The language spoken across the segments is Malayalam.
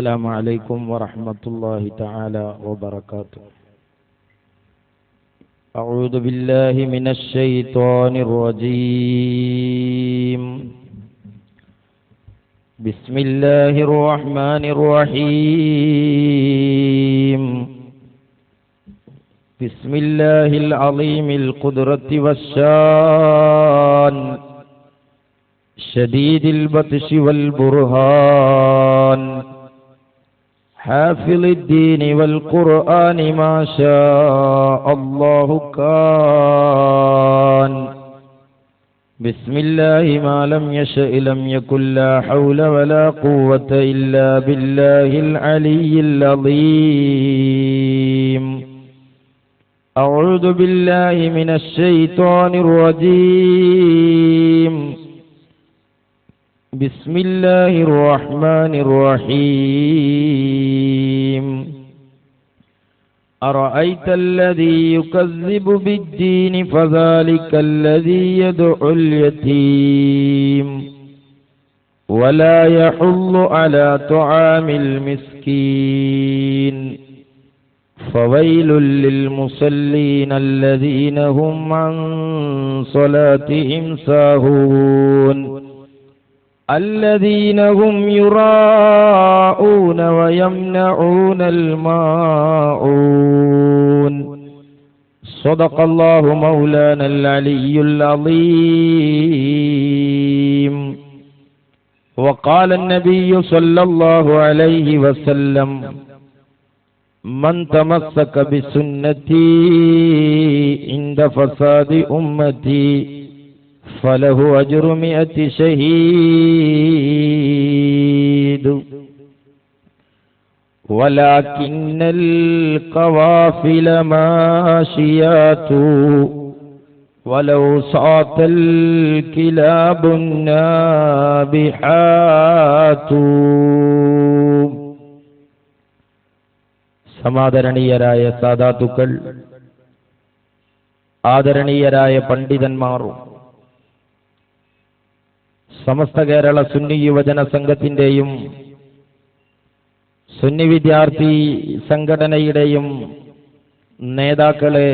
السلام عليكم ورحمة الله تعالى وبركاته. أعوذ بالله من الشيطان الرجيم. بسم الله الرحمن الرحيم. بسم الله العظيم القدرة والشان شديد البطش والبرهان حافظ الدين والقرآن ما شاء الله كان. بسم الله ما لم يشأ لم يكن لا حول ولا قوة إلا بالله العلي العظيم. أعوذ بالله من الشيطان الرجيم. بسم الله الرحمن الرحيم. أرأيت الذي يكذب بالدين فذلك الذي يدعو اليتيم ولا يحض على طعام المسكين فويل للمصلين الذين هم عن صلاتهم ساهون الذين هم يراءون ويمنعون الماعون. صدق الله مولانا العلي العظيم. وقال النبي صلى الله عليه وسلم: من تمسك بسنتي عند فساد أمتي فله أجر 100 شهيد ولكن القوافل ماشيات ولو صات الكلاب النابحات. സമാദരണീയരായ സാദാത്തുക്കൾ, ആദരണീയരായ പണ്ഡിതന്മാർ, സമസ്ത കേരള സുന്നി യുവജന സംഘത്തിന്റെയും സുന്നി വിദ്യാർത്ഥി സംഘടനയുടെയും നേതാക്കളെ,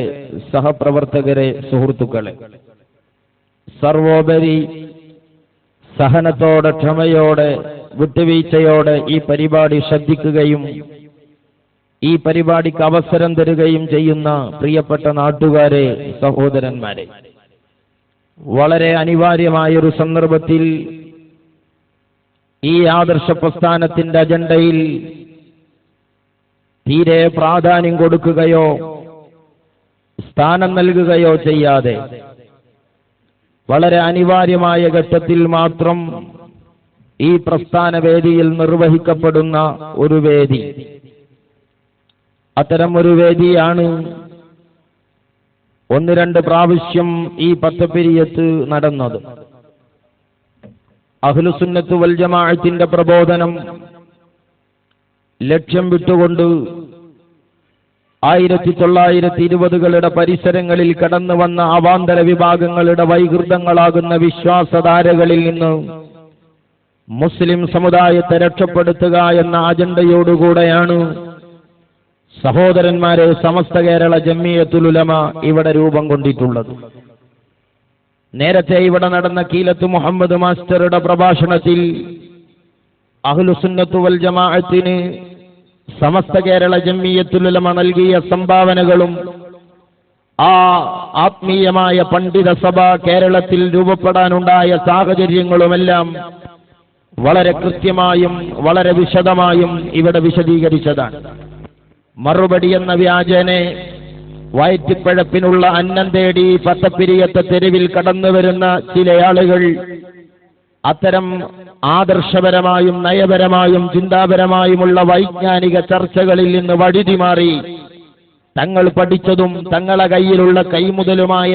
സഹപ്രവർത്തകരെ, സുഹൃത്തുക്കളെ, സർവോപരി സഹനത്തോടെ, ക്ഷമയോടെ, വിട്ടുവീഴ്ചയോടെ ഈ പരിപാടി ശ്രദ്ധിക്കുകയും ഈ പരിപാടിക്ക് അവസരം തരുകയും ചെയ്യുന്ന പ്രിയപ്പെട്ട നാട്ടുകാരെ, സഹോദരന്മാരെ, വളരെ അനിവാര്യമായൊരു സന്ദർഭത്തിൽ ഈ ആദർശ പ്രസ്ഥാനത്തിന്റെ അജണ്ടയിൽ തീരെ പ്രാധാന്യം കൊടുക്കുകയോ സ്ഥാനം നൽകുകയോ ചെയ്യാതെ വളരെ അനിവാര്യമായ ഘട്ടത്തിൽ മാത്രം ഈ പ്രസ്ഥാന വേദിയിൽ നിർവഹിക്കപ്പെടുന്ന ഒരു വേദി, അത്തരം ഒരു വേദിയാണ് 1-2 പ്രാവശ്യം ഈ പത്തപ്പിരിയത്ത് നടന്നത്. അഹ്ലുസുന്നത്ത് വൽ ജമാഅത്തിന്റെ പ്രബോധനം ലക്ഷ്യം വിട്ടുകൊണ്ട് 1920കളുടെ പരിസരങ്ങളിൽ കടന്നു വന്ന അവാന്തര വിഭാഗങ്ങളുടെ വൈകൃതങ്ങളാകുന്ന വിശ്വാസധാരകളിൽ നിന്ന് മുസ്ലിം സമുദായത്തെ രക്ഷപ്പെടുത്തുക എന്ന അജണ്ടയോടുകൂടെയാണ് സഹോദരന്മാരെ സമസ്ത കേരള ജംഇയ്യത്തുൽ ഉലമ ഇവിടെ രൂപം കൊണ്ടിട്ടുള്ളത്. നേരത്തെ ഇവിടെ നടന്ന കീലത്ത് മുഹമ്മദ് മാസ്റ്ററുടെ പ്രഭാഷണത്തിൽ അഹ്ലുസുന്നത്ത് വൽ ജമാഅത്തിന് സമസ്ത കേരള ജംഇയ്യത്തുൽ ഉലമ നൽകിയ സംഭാവനകളും ആ ആത്മീയമായ പണ്ഡിത സഭ കേരളത്തിൽ രൂപപ്പെടാനുണ്ടായ സാഹചര്യങ്ങളുമെല്ലാം വളരെ കൃത്യമായും വളരെ വിശദമായും ഇവിടെ വിശദീകരിച്ചതാണ്. മറുപടി എന്ന വ്യാജനെ വയറ്റിപ്പഴപ്പിനുള്ള അന്നം തേടി പത്തപ്പിരിയത്തെ തെരുവിൽ കടന്നു വരുന്ന ചില ആളുകൾ അത്തരം ആദർശപരമായും നയപരമായും ചിന്താപരമായുമുള്ള വൈജ്ഞാനിക ചർച്ചകളിൽ നിന്ന് വഴുതിമാറി തങ്ങൾ പഠിച്ചതും തങ്ങളെ കയ്യിലുള്ള കൈമുതലുമായ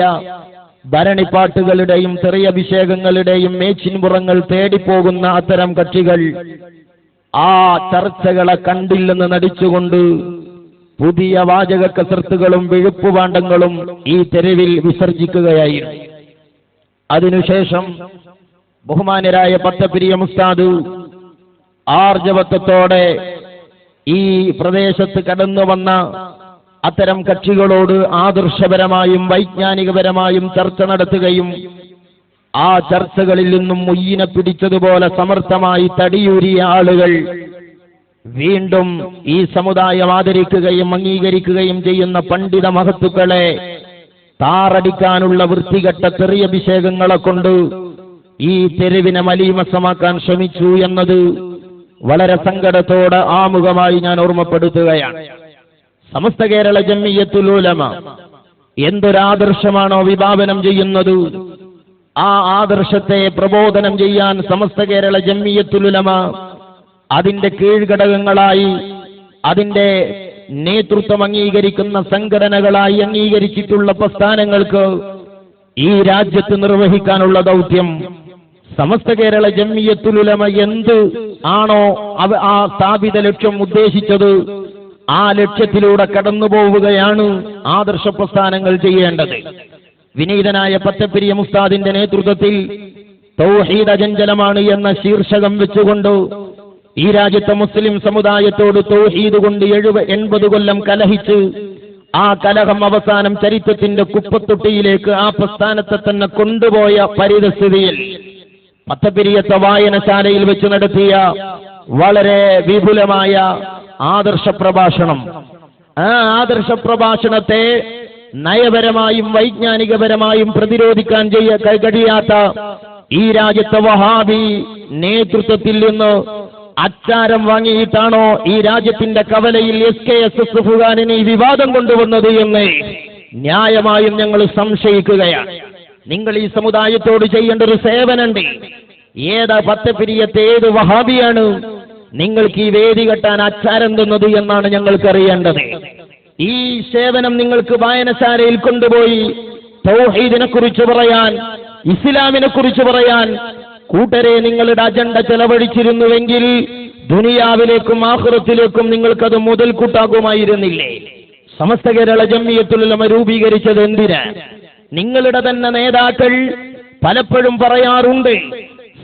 ഭരണിപ്പാട്ടുകളുടെയും തെറിയഭിഷേകങ്ങളുടെയും മേച്ചിൻപുറങ്ങൾ തേടിപ്പോകുന്ന അത്തരം കക്ഷികൾ ആ ചർച്ചകളെ കണ്ടില്ലെന്ന് നടിച്ചുകൊണ്ട് പുതിയ വാചക കസർത്തുകളും വിഴുപ്പുപാണ്ഡങ്ങളും ഈ തെരുവിൽ വിസർജിക്കുകയായിരുന്നു. അതിനുശേഷം ബഹുമാന്യരായ പത്തപ്പിരിയം ഉസ്താദ് ആർജവത്വത്തോടെ ഈ പ്രദേശത്ത് കടന്നു വന്ന അത്തരം കക്ഷികളോട് ആദർശപരമായും വൈജ്ഞാനികപരമായും ചർച്ച നടത്തുകയും ആ ചർച്ചകളിൽ നിന്നും മുയ്യിനെ പിടിച്ചതുപോലെ സമർത്ഥമായി തടിയൂരിയ ആളുകൾ വീണ്ടും ഈ സമുദായം ആദരിക്കുകയും അംഗീകരിക്കുകയും ചെയ്യുന്ന പണ്ഡിത മഹത്തുക്കളെ താറടിക്കാനുള്ള വൃത്തികെട്ട തെറിയഭിഷേകങ്ങളെ കൊണ്ട് ഈ തെരുവിനെ മലീമസമാക്കാൻ ശ്രമിച്ചു എന്നത് വളരെ സങ്കടത്തോടെ ആമുഖമായി ഞാൻ ഓർമ്മപ്പെടുത്തുകയാണ്. സമസ്ത കേരള ജംഇയ്യത്തുൽ ഉലമ എന്തൊരാദർശമാണോ വിഭാവനം ചെയ്യുന്നത്, ആ ആദർശത്തെ പ്രബോധനം ചെയ്യാൻ സമസ്ത കേരള ജംഇയ്യത്തുൽ ഉലമ അതിന്റെ കീഴ്ഘടകങ്ങളായി, അതിന്റെ നേതൃത്വം അംഗീകരിക്കുന്ന സംഘടനകളായി അംഗീകരിച്ചിട്ടുള്ള പ്രസ്ഥാനങ്ങൾക്ക് ഈ രാജ്യത്ത് നിർവഹിക്കാനുള്ള ദൗത്യം സമസ്ത കേരള ജംഇയ്യത്തുൽ ഉലമ എന്ത് ആണോ ആ സ്ഥാപിത ലക്ഷ്യം ഉദ്ദേശിച്ചത്, ആ ലക്ഷ്യത്തിലൂടെ കടന്നു പോവുകയാണ് ആദർശ പ്രസ്ഥാനങ്ങൾ ചെയ്യേണ്ടത്. വിനീതനായ പത്തപ്പിരിയ ഉസ്താദിന്റെ നേതൃത്വത്തിൽ തൗഹീദ് അചഞ്ചലമാണ് എന്ന ശീർഷകം വെച്ചുകൊണ്ട് ഈ രാജ്യത്തെ മുസ്ലിം സമുദായത്തോട് തൗഹീദ് കൊണ്ട് 80 കൊല്ലം കലഹിച്ച് ആ കലഹം അവസാനം ചരിത്രത്തിന്റെ കുപ്പത്തൊട്ടിയിലേക്ക് ആ പ്രസ്ഥാനത്തെ തന്നെ കൊണ്ടുപോയ പരിതസ്ഥിതിയിൽ പത്തപ്പിരിയത്തെ വായനശാലയിൽ വെച്ച് നടത്തിയ വളരെ വിപുലമായ ആദർശ പ്രഭാഷണം, ആ ആദർശ പ്രഭാഷണത്തെ നയപരമായും വൈജ്ഞാനികപരമായും പ്രതിരോധിക്കാൻ കഴിയാത്ത ഈ രാജ്യത്തെ വഹാബി നേതൃത്വത്തിൽ നിന്ന് അച്ചാരം വാങ്ങിയിട്ടാണോ ഈ രാജ്യത്തിന്റെ കവലയിൽ SKSS ഫുഗാനിന് ഈ വിവാദം കൊണ്ടുവന്നത് എന്ന് ന്യായമായും ഞങ്ങൾ സംശയിക്കുകയാണ്. നിങ്ങൾ ഈ സമുദായത്തോട് ചെയ്യേണ്ട ഒരു സേവനമുണ്ട്. ഏതാ പത്തപ്പിരിയത്തെ ഏത് വഹാബിയാണ് നിങ്ങൾക്ക് ഈ വേദി കെട്ടാൻ അച്ചാരം തന്നത് എന്നാണ് ഞങ്ങൾക്കറിയേണ്ടത്. ഈ സേവനം നിങ്ങൾക്ക് വായനശാലയിൽ കൊണ്ടുപോയി തൗഹീദിനെ കുറിച്ച് പറയാൻ, ഇസ്ലാമിനെ കുറിച്ച് പറയാൻ കൂട്ടരെ നിങ്ങളുടെ അജണ്ട ചെലവഴിച്ചിരുന്നുവെങ്കിൽ ദുനിയാവിലേക്കും ആഖിറത്തിലേക്കും നിങ്ങൾക്കത് മുതൽക്കൂട്ടാകുമായിരുന്നില്ലേ? സമസ്ത കേരള ജംഇയ്യത്തുൽ ഉലമ രൂപീകരിച്ചത് എന്തിനാ? നിങ്ങളുടെ തന്നെ നേതാക്കൾ പലപ്പോഴും പറയാറുണ്ട്,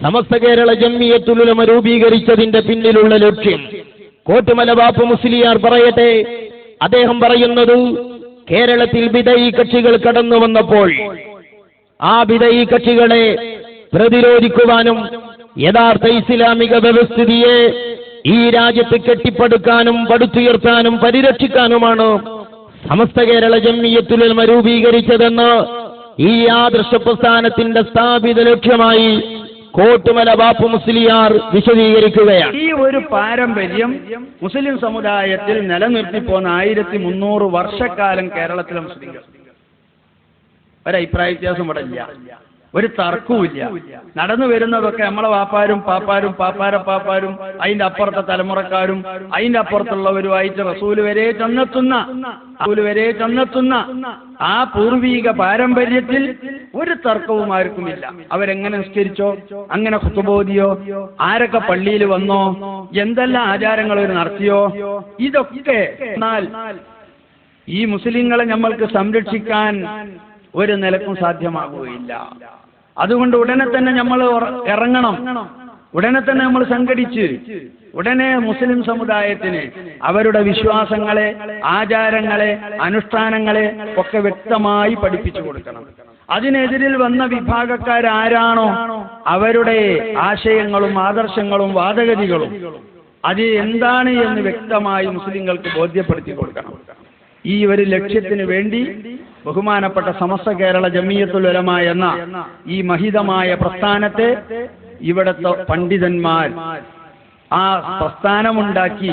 സമസ്ത കേരള ജംഇയ്യത്തുൽ ഉലമ രൂപീകരിച്ചതിന്റെ പിന്നിലുള്ള ലക്ഷ്യം. കോട്ടുമല ബാപ്പു മുസ്ലിയാർ പറയട്ടെ, അദ്ദേഹം പറയുന്നത് കേരളത്തിൽ ബിദഈ കക്ഷികൾ കടന്നു വന്നപ്പോൾ ആ ബിദഈ കക്ഷികളെ പ്രതിരോധിക്കുവാനും യഥാർത്ഥ ഇസ്ലാമിക വ്യവസ്ഥിതിയെ ഈ രാജ്യത്ത് കെട്ടിപ്പടുക്കാനും പടുത്തുയർത്താനും പരിരക്ഷിക്കാനുമാണ് സമസ്ത കേരള ജംഇയ്യത്തുൽ ഉലമ രൂപീകരിച്ചതെന്ന് ഈ ആദർശ പ്രസ്ഥാനത്തിന്റെ സ്ഥാപിത ലക്ഷ്യമായി കോട്ടുമല ബാപ്പു മുസ്ലിയാർ വിശദീകരിക്കുകയാണ്. ഈ ഒരു പാരമ്പര്യം മുസ്ലിം സമുദായത്തിൽ നിലനിർത്തിപ്പോന്ന 1300 വർഷക്കാലം കേരളത്തിലെ മുസ്ലിങ്ങൾ ഒരഭിപ്രായ വ്യത്യാസം ഇവിടെ ഇല്ല, ഒരു തർക്കവുമില്ല. നടന്നു വരുന്നതൊക്കെ നമ്മളെ വാപ്പാരും പാപ്പാരും പാപ്പാരും അതിന്റെ അപ്പുറത്തെ തലമുറക്കാരും അതിന്റെ അപ്പുറത്തുള്ളവരുമായിട്ട് റസൂല് വരെ ചെന്നെത്തുന്ന ആ പൂർവീക പാരമ്പര്യത്തിൽ ഒരു തർക്കവും ആർക്കുമില്ല. അവരെങ്ങനെ നിസ്കരിച്ചോ, അങ്ങനെ ഖുതുബോദിയോ, ആരൊക്കെ പള്ളിയിൽ വന്നോ, എന്തെല്ലാം ആചാരങ്ങൾ അവർ നടത്തിയോ, ഇതൊക്കെ എന്നാൽ ഈ മുസ്ലിങ്ങളെ നമ്മൾക്ക് സംരക്ഷിക്കാൻ ഒരു നിലക്കും സാധ്യമാകുകയില്ല. അതുകൊണ്ട് ഉടനെ തന്നെ നമ്മൾ ഇറങ്ങണം, ഉടനെ തന്നെ നമ്മൾ സംഘടിച്ച് ഉടനെ മുസ്ലിം സമുദായത്തിന് അവരുടെ വിശ്വാസങ്ങളെ, ആചാരങ്ങളെ, അനുഷ്ഠാനങ്ങളെ ഒക്കെ വ്യക്തമായി പഠിപ്പിച്ചു കൊടുക്കണം. അതിനെതിരിൽ വന്ന വിഭാഗക്കാരാരാണോ അവരുടെ ആശയങ്ങളും ആദർശങ്ങളും വാദഗതികളും അത് എന്താണ് എന്ന് വ്യക്തമായി മുസ്ലിങ്ങൾക്ക് ബോധ്യപ്പെടുത്തി കൊടുക്കണം. ഈ ഒരു ലക്ഷ്യത്തിന് വേണ്ടി ബഹുമാനപ്പെട്ട സമസ്ത കേരള ജംഇയ്യത്തുൽ ഉലമ എന്ന ഈ മഹിതമായ പ്രസ്ഥാനത്തെ ഇവിടുത്തെ പണ്ഡിതന്മാർ ആ പ്രസ്ഥാനമുണ്ടാക്കി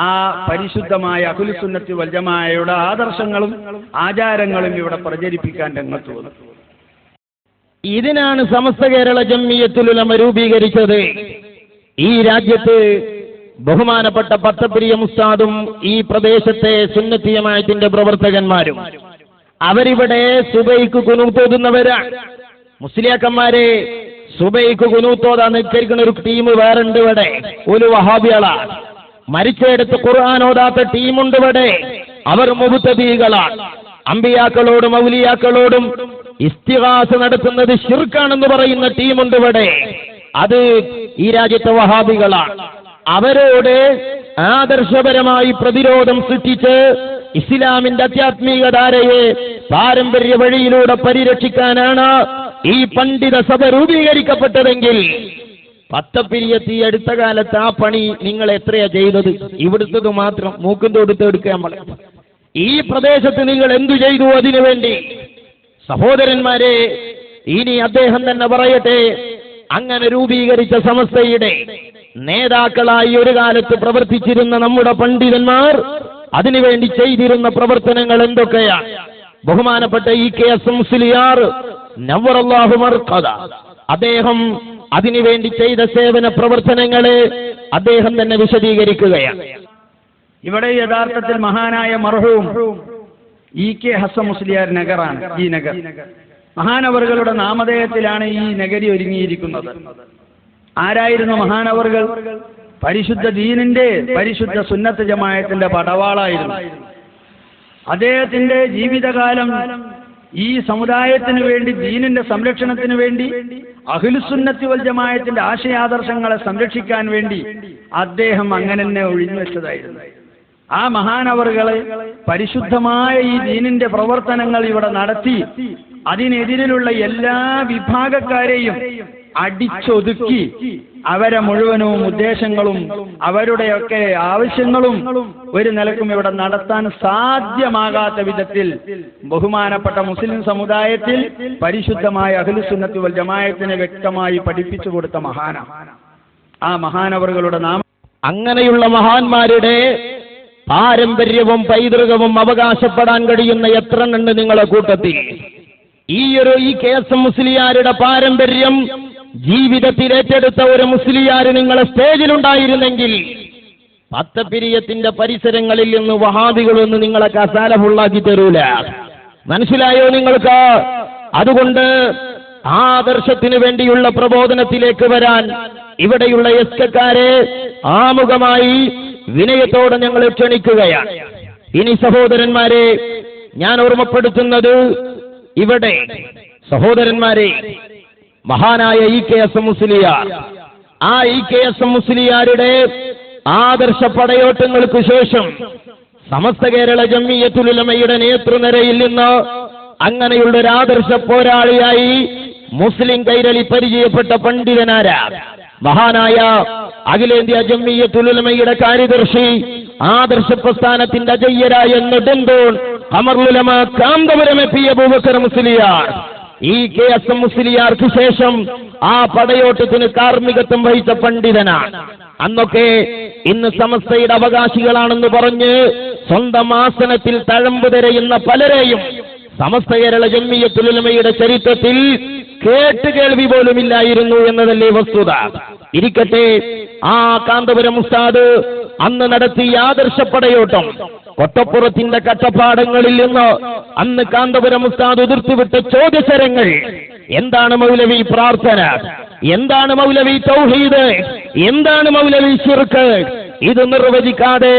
ആ പരിശുദ്ധമായ അഹ്ലുസ് സുന്നത്തി വൽ ജമാഅയുടെ ആദർശങ്ങളും ആചാരങ്ങളും ഇവിടെ പ്രചരിപ്പിക്കാൻ രംഗത്ത് വന്നു. ഇതിനാണ് സമസ്ത കേരള ജംഇയ്യത്തുൽ ഉലമ രൂപീകരിച്ചത്. ഈ രാജ്യത്ത് ബഹുമാനപ്പെട്ട പത്തപ്പിരിയ ഉസ്താദും ഈ പ്രദേശത്തെ സുന്നത്തി ജമാഅത്തിന്റെ പ്രവർത്തകന്മാരും അവരിവിടെ സുബൈക്ക് കുനൂത്തോതുന്നവരാണ്. മുസ്ലിയാക്കന്മാരെ സുബൈക്ക് കുനൂത്തോതാൻ നിൽക്കുന്ന ഒരു ടീം വേറുണ്ട് ഇവിടെ, ഒരു വഹാബികളാണ്. മരിച്ചെടുത്ത് ഖുർആൻ ഓതാത്ത ടീമുണ്ട് ഇവിടെ, അവർ മുബ്തദീകളാണ്. അമ്പിയാക്കളോടും ഔലിയാക്കളോടും ഇസ്തിഗാസ നടത്തുന്നത് ശിർക്കാണെന്ന് പറയുന്ന ടീമുണ്ട് ഇവിടെ, അത് ഈ രാജ്യത്തെ വഹാബികളാണ്. അവരോട് ആദർശപരമായി പ്രതിരോധം സൃഷ്ടിച്ച് ഇസ്ലാമിന്റെ ആധ്യാത്മികധാരയെ പാരമ്പര്യ വഴിയിലൂടെ പരിരക്ഷിക്കാനാണ് ഈ പണ്ഡിത സഭ രൂപീകരിക്കപ്പെട്ടതെങ്കിൽ പത്തപ്പിരിയത്ത് ഈ അടുത്ത കാലത്ത് ആ പണി നിങ്ങൾ എത്രയാ ചെയ്തത്? ഇവിടുത്തത് മാത്രം മൂക്കും തൊടുത്ത് എടുക്കാൻ പറയും. ഈ പ്രദേശത്ത് നിങ്ങൾ എന്തു ചെയ്തു അതിനു വേണ്ടി? സഹോദരന്മാരെ, ഇനി അദ്ദേഹം തന്നെ പറയട്ടെ, അങ്ങനെ രൂപീകരിച്ച സമസ്തയുടെ നേതാക്കളായി ഒരു കാലത്ത് പ്രവർത്തിച്ചിരുന്ന നമ്മുടെ പണ്ഡിതന്മാർ അതിനുവേണ്ടി ചെയ്തിരുന്ന പ്രവർത്തനങ്ങൾ എന്തൊക്കെയാണ്? ബഹുമാനപ്പെട്ട EKS മുസ്ലിയാർ നവ്വറല്ലാഹു മർഖദ, അദ്ദേഹം അതിനുവേണ്ടി ചെയ്ത സേവന പ്രവർത്തനങ്ങളെ അദ്ദേഹം തന്നെ വിശദീകരിക്കുകയാണ്. ഇവിടെ യഥാർത്ഥത്തിൽ മഹാനായ മർഹൂം EK ഹസൻ മുസ്ലിയാർ നഗറാണ്. ഈ നഗർ മഹാനവറുകളുടെ നാമധേയത്തിലാണ് ഈ നഗരി ഒരുങ്ങിയിരിക്കുന്നത്. ആരായിരുന്നു മഹാനവറുകൾ? പരിശുദ്ധ ദീനിന്റെ, പരിശുദ്ധ സുന്നത്ത് ജമാഅത്തിന്റെ പടവാളായിരുന്നു. അദ്ദേഹത്തിന്റെ ജീവിതകാലം ഈ സമുദായത്തിന് വേണ്ടി, ദീനിന്റെ സംരക്ഷണത്തിന് വേണ്ടി, അഹ്ലുസുന്നത്തി വൽ ജമാഅത്തിന്റെ ആശയാദർശങ്ങളെ സംരക്ഷിക്കാൻ വേണ്ടി അദ്ദേഹം അങ്ങനെ തന്നെ ഒഴിഞ്ഞു വെച്ചതായിരുന്നു. ആ മഹാനവറുകളെ പരിശുദ്ധമായ ഈ ദീനിന്റെ പ്രവർത്തനങ്ങൾ ഇവിടെ നടത്തി അതിനെതിരിലുള്ള എല്ലാ വിഭാഗക്കാരെയും അടിച്ചൊതുക്കി അവരെ മുഴുവനും ഉദ്ദേശങ്ങളും അവരുടെയൊക്കെ ആവശ്യങ്ങളും ഒരു നിലക്കും ഇവിടെ നടത്താൻ സാധ്യമാകാത്ത വിധത്തിൽ ബഹുമാനപ്പെട്ട മുസ്ലിം സമുദായത്തിൽ പരിശുദ്ധമായ അഹ്ലുസുന്നത്തി വൽ ജമാഅത്തിനെ വ്യക്തമായി പഠിപ്പിച്ചു കൊടുത്ത മഹാനാണ്. ആ മഹാനവറുകളുടെ നാമം. അങ്ങനെയുള്ള മഹാന്മാരുടെ പാരമ്പര്യവും പൈതൃകവും അവകാശപ്പെടാൻ കഴിയുന്ന എത്ര ഉണ്ട് നിങ്ങളെ കൂട്ടത്തിൽ? ഈ ഒരു EKS മുസ്ലിയാരുടെ പാരമ്പര്യം ജീവിതത്തിൽ ഏറ്റെടുത്ത ഒരു മുസ്ലിയാർ നിങ്ങളെ സ്റ്റേജിലുണ്ടായിരുന്നെങ്കിൽ പത്തപ്പിരിയത്തിന്റെ പരിസരങ്ങളിൽ നിന്ന് വഹാബികളൊന്നും നിങ്ങളെ കസാല ഫുള്ളാക്കി തരൂല. മനസ്സിലായോ നിങ്ങൾക്ക്? അതുകൊണ്ട് ആദർശത്തിന് വേണ്ടിയുള്ള പ്രബോധനത്തിലേക്ക് വരാൻ ഇവിടെയുള്ള എസ്കക്കാരെ ആമുഖമായി വിനയത്തോടെ ഞങ്ങൾ ക്ഷണിക്കുകയാണ്. ഇനി സഹോദരന്മാരെ, ഞാൻ ഓർമ്മപ്പെടുത്തുന്നത്, ഇവിടെ സഹോദരന്മാരെ, മഹാനായ EKS മുസ്ലിയാർ, ആ EKS മുസ്ലിയാരുടെ ആദർശ പടയോട്ടങ്ങൾക്ക് ശേഷം സമസ്ത കേരള ജംഇയ്യത്തുൽ ഉലമയുടെ നേതൃനിരയിൽ നിന്ന് അങ്ങനെയുള്ള ഒരു ആദർശ പോരാളിയായി മുസ്ലിം കൈരളി പരിചയപ്പെട്ട പണ്ഡിതനാരാ? മഹാനായ അഖിലേന്ത്യാ ജംഇയ്യത്തുൽ ഉലമയുടെ കാര്യദർശി, ആദർശ പ്രസ്ഥാനത്തിന്റെ അജയ്യരായ നെടുന്തൂൺ ഖമറുൽ ഉലമ Kanthapuram A P Abubakar Musliyar. EKS മുസ്ലിയാർക്ക് ശേഷം ആ പടയോട്ടത്തിന് കാർമ്മികത്വം വഹിച്ച പണ്ഡിതനാണ്. അന്നൊക്കെ ഇന്ന് സമസ്തയുടെ അവകാശികളാണെന്ന് പറഞ്ഞ് സ്വന്തം ആസനത്തിൽ തഴമ്പ് തിരയുന്ന പലരെയും സമസ്ത കേരള ജംഇയ്യത്തുൽ ഉലമയുടെ ചരിത്രത്തിൽ കേട്ടുകേൾവി പോലും ഇല്ലായിരുന്നു എന്നതല്ലേ വസ്തുത. ഇരിക്കട്ടെ, ആ കാന്തപുരം ഉസ്താദ് അന്ന് നടത്തിയ ആദർശപ്പടയോട്ടം കൊട്ടപ്പുറത്തിന്റെ കട്ടപ്പാടങ്ങളിൽ നിന്ന് അന്ന് കാന്തപുരം ഉസ്താദ് ഉതിർത്തുവിട്ട ചോദ്യശരങ്ങൾ, എന്താണ് മൗലവി പ്രാർത്ഥന, എന്താണ് മൗലവി തൗഹീദ്, എന്താണ് മൗലവി ശിർക്ക്, ഇത് നിർവചിക്കാതെ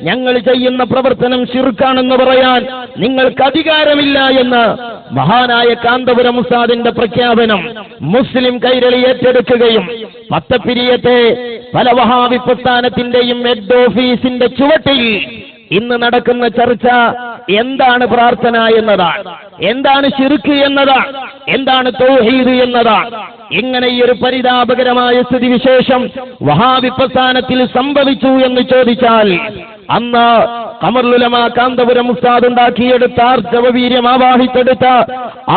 ഞങ്ങൾ ചെയ്യുന്ന പ്രവർത്തനം ശിർക്കാണെന്ന് പറയാൻ നിങ്ങൾക്ക് അധികാരമില്ല എന്ന് മഹാനായ കാന്തപുരം ഉസ്താദിന്റെ പ്രഖ്യാപനം മുസ്ലിം കൈരളി ഏറ്റെടുക്കുകയും പത്തപ്പിരിയത്തെ പല വഹാബി പ്രസ്ഥാനത്തിന്റെയും ഹെഡ് ഓഫീസിന്റെ ചുവട്ടിൽ ഇന്ന് നടക്കുന്ന ചർച്ച എന്താണ് പ്രാർത്ഥന എന്നതാണ്, എന്താണ് ശിർക്ക് എന്നതാണ്, എന്താണ് തൗഹീദ് എന്നതാണ്. ഇങ്ങനെ ഈ ഒരു പരിതാപകരമായ സ്ഥിതിവിശേഷം വഹാബി പ്രസ്ഥാനത്തിൽ സംഭവിച്ചു എന്ന് ചോദിച്ചാൽ, അന്ന് ഖമറുൽ ഉലമ കാന്തപുരം ഉസ്താദ് ഉണ്ടാക്കിയെടുത്ത ആർജവവീര്യം ആവാഹിച്ചെടുത്ത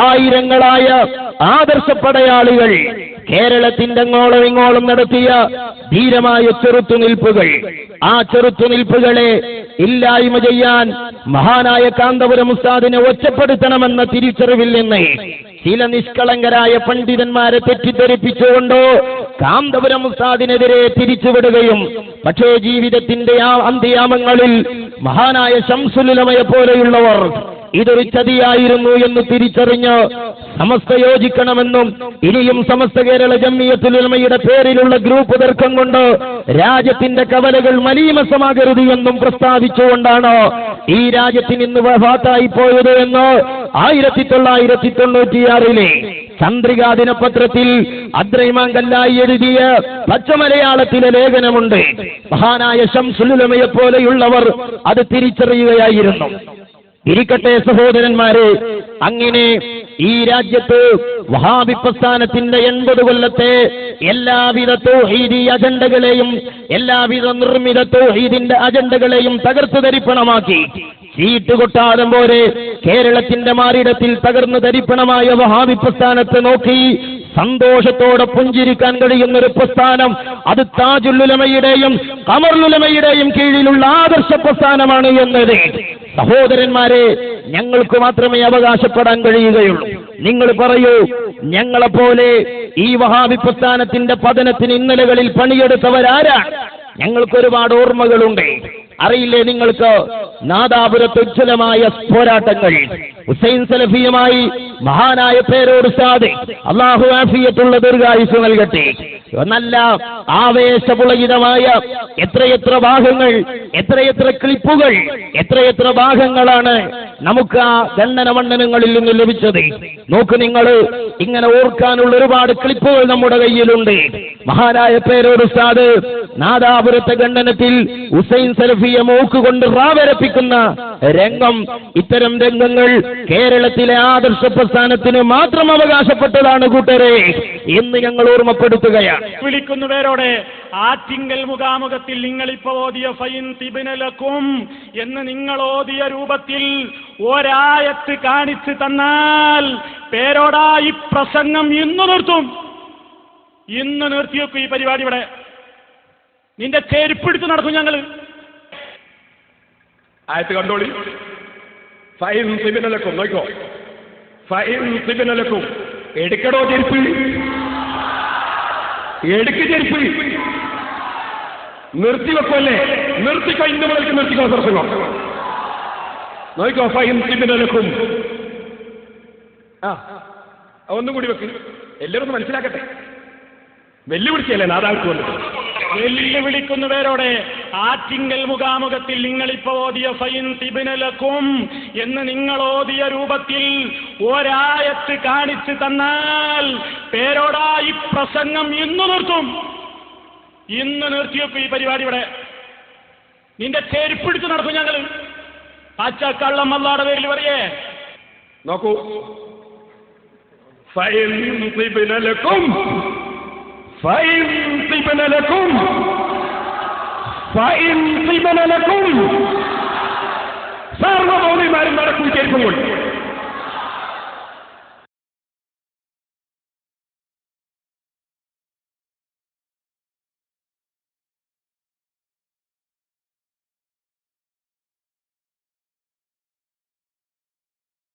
ആയിരങ്ങളായ ആദർശപ്പടയാളികൾ കേരളത്തിന്റെ അങ്ങോളം ഇങ്ങോളം നടത്തിയ ധീരമായ ചെറുത്തുനിൽപ്പുകൾ, ആ ചെറുത്തുനിൽപ്പുകളെ ഇല്ലായ്മ ചെയ്യാൻ മഹാനായ കാന്തപുരം ഉസ്താദിനെ ഒറ്റപ്പെടുത്തണമെന്ന തിരിച്ചറിവിൽ നിന്ന് ചില നിഷ്കളങ്കരായ പണ്ഡിതന്മാരെ തെറ്റിദ്ധരിപ്പിച്ചുകൊണ്ട് കാന്തപുരം ഉസ്താദിനെതിരെ തിരിച്ചുവിടുകയും, പക്ഷേ ജീവിതത്തിന്റെ ആ അന്ത്യയാമങ്ങളിൽ മഹാനായ ശംസുൽ ഉലമയെ പോലെയുള്ളവർ ഇതൊരു ചതിയായിരുന്നു എന്ന് തിരിച്ചറിഞ്ഞ് സമസ്ത യോജിക്കണമെന്നും ഇനിയും സമസ്ത കേരള ജംഇയ്യത്തുൽ ഉലമയുടെ പേരിലുള്ള ഗ്രൂപ്പ് തർക്കം കൊണ്ട് രാജ്യത്തിന്റെ കവലകൾ മലീമസമാകരുത് എന്നും പ്രസ്താവിച്ചുകൊണ്ടാണ് ഈ രാജ്യത്തിന് ഇന്ന് വഫാത്തായി പോയത് എന്ന് 1996 ചന്ദ്രികാ ദിനപത്രത്തിൽ അബ്ദുറഹിമാൻ കല്ലായി എഴുതിയ പച്ചമലയാളത്തിലെ ലേഖനമുണ്ട്. മഹാനായ ശംസുൽ ഉലമയെ പോലെയുള്ളവർ അത് തിരിച്ചറിയുകയായിരുന്നു. ഇരിക്കട്ടെ സഹോദരന്മാരെ, അങ്ങനെ ഈ രാജ്യത്ത് വഹാബി പ്രസ്ഥാനത്തിന്റെ 80 കൊല്ലത്തെ എല്ലാവിധ തൗഹീദി അജണ്ടകളെയും എല്ലാവിധ നിർമ്മിത തൗഹീദിന്റെ അജണ്ടകളെയും തകർത്തു തരിപ്പണമാക്കി ചീട്ടുകൊട്ടാരം പോലെ കേരളത്തിന്റെ മാറിടത്തിൽ തകർന്നു തരിപ്പണമായ വഹാബി പ്രസ്ഥാനത്തെ നോക്കി സന്തോഷത്തോടെ പുഞ്ചിരിക്കാൻ കഴിയുന്ന ഒരു പ്രസ്ഥാനം അത് താജുൽ ഉലമയുടെയും ഖമറുൽ ഉലമയുടെയും കീഴിലുള്ള ആദർശ പ്രസ്ഥാനമാണ് എന്നത് സഹോദരന്മാരെ ഞങ്ങൾക്ക് മാത്രമേ അവകാശപ്പെടാൻ കഴിയുകയുള്ളൂ. നിങ്ങൾ പറയൂ, ഞങ്ങളെപ്പോലെ ഈ വഹാബി പ്രസ്ഥാനത്തിന്റെ പതനത്തിന് ഇന്നലകളിൽ പണിയെടുത്തവരാരാ? ഞങ്ങൾക്ക് ഒരുപാട് ഓർമ്മകളുണ്ട്. അറിയില്ലേ നിങ്ങൾക്ക് നാദാപുരത്ത് ഉജ്ജ്വലമായ പോരാട്ടങ്ങൾ, ഹുസൈൻ സലഫിയുമായി മഹാനായ പേരോട് ഉസ്താദ് അല്ലാഹു ആഫിയത്തുള്ള ദീർഘായുസ് നൽകട്ടെ, നല്ല ആവേശപുളകിതമായ എത്രയെത്ര ഭാഗങ്ങൾ, എത്രയെത്ര ക്ലിപ്പുകൾ, എത്രയെത്ര ഭാഗങ്ങളാണ് നമുക്ക് ആ ഖണ്ഡന മണ്ഡലങ്ങളിൽ നിന്ന് ലഭിച്ചത്. നോക്ക് നിങ്ങൾ, ഇങ്ങനെ ഓർക്കാനുള്ള ഒരുപാട് ക്ലിപ്പുകൾ നമ്മുടെ കയ്യിലുണ്ട്. മഹാനായ പേരോട് ഉസ്താദ് നാദാപുരത്തെ ഖണ്ഡനത്തിൽ ഹുസൈൻ സലഫിയെ മൂക്കുകൊണ്ട് റാവരപ്പിക്കുന്ന രംഗം, ഇത്തരം രംഗങ്ങൾ കേരളത്തിലെ ആദർശ പ്രസ്ഥാനത്തിന് മാത്രം അവകാശപ്പെട്ടതാണ് കൂട്ടരെ എന്ന് ഞങ്ങൾ ഓർമ്മപ്പെടുത്തുകയാണ്. വിളിക്കുന്നവരോടെ ആറ്റിങ്കൽ മുഖാമുഖത്തിൽ നിങ്ങളിപ്പോ ഓതിയ ഫൈൻ തിബിനലക്കും എന്ന് നിങ്ങൾ ഓതിയ രൂപത്തിൽ ഒരായത്ത് കാണിച്ചു തന്നാൽ പേരോടാ ഈ പ്രസംഗം ഇന്ന് നിർത്തും. ഇന്ന് നിർത്തിവെക്കും ഈ പരിപാടി. ഇവിടെ നിന്റെ ചെരുപ്പിടിച്ച് നടക്കും ഞങ്ങൾ. ആയത്ത് കണ്ടോളി. ഫൈൻ തിബിനലക്കും നോക്കോ, ഫൈൻ തിബിനലക്കും. എടുക്കടോ ചെരുപ്പ്, എടുക്ക് ചെരുപ്പ്. നിർത്തിവെക്കല്ലേ? നിർത്തിക്കോ, ഇന്ന് മുതൽക്ക് നിർത്തിക്കോ പ്രസംഗം. നോക്കോ, ഫൈൻ തിബിനലക്കും. ഒന്നും കൂടി വെക്ക്, എല്ലാവരും മനസ്സിലാക്കട്ടെ. വെല്ലുവിളിച്ചല്ലേ നാദാൾക്ക് വന്നിട്ട്. വെല്ലുവിളിക്കുന്നവരോടെ ആറ്റിങ്കൽ മുഖാമുഖത്തിൽ നിങ്ങളിപ്പോ ഓതിയ ഫൈൻ തിബിനലക്കും എന്ന് നിങ്ങൾ ഓതിയ രൂപത്തിൽ ഒരായത്ത് കാണിച്ചു തന്നാൽ പേരോടാ ഈ പ്രസംഗം ഇന്ന് നിർത്തും. ഇന്ന് നിർത്തിവെക്കും ഈ പരിപാടി. ഇവിടെ നിന്റെ ചെരുപ്പിടിച്ച് നടക്കും ഞങ്ങൾ. പച്ചക്കള്ളം അല്ലാടെ പേരിൽ പറയേ. നോക്കൂ, ഫൈൻ തിബിനലക്കും, ഫൈൻ തിബിനലക്കും, ഫൈൻ തിബിനലക്കും. സർവമൗലിമാരും നടക്കും ചെരുപ്പുകൾ.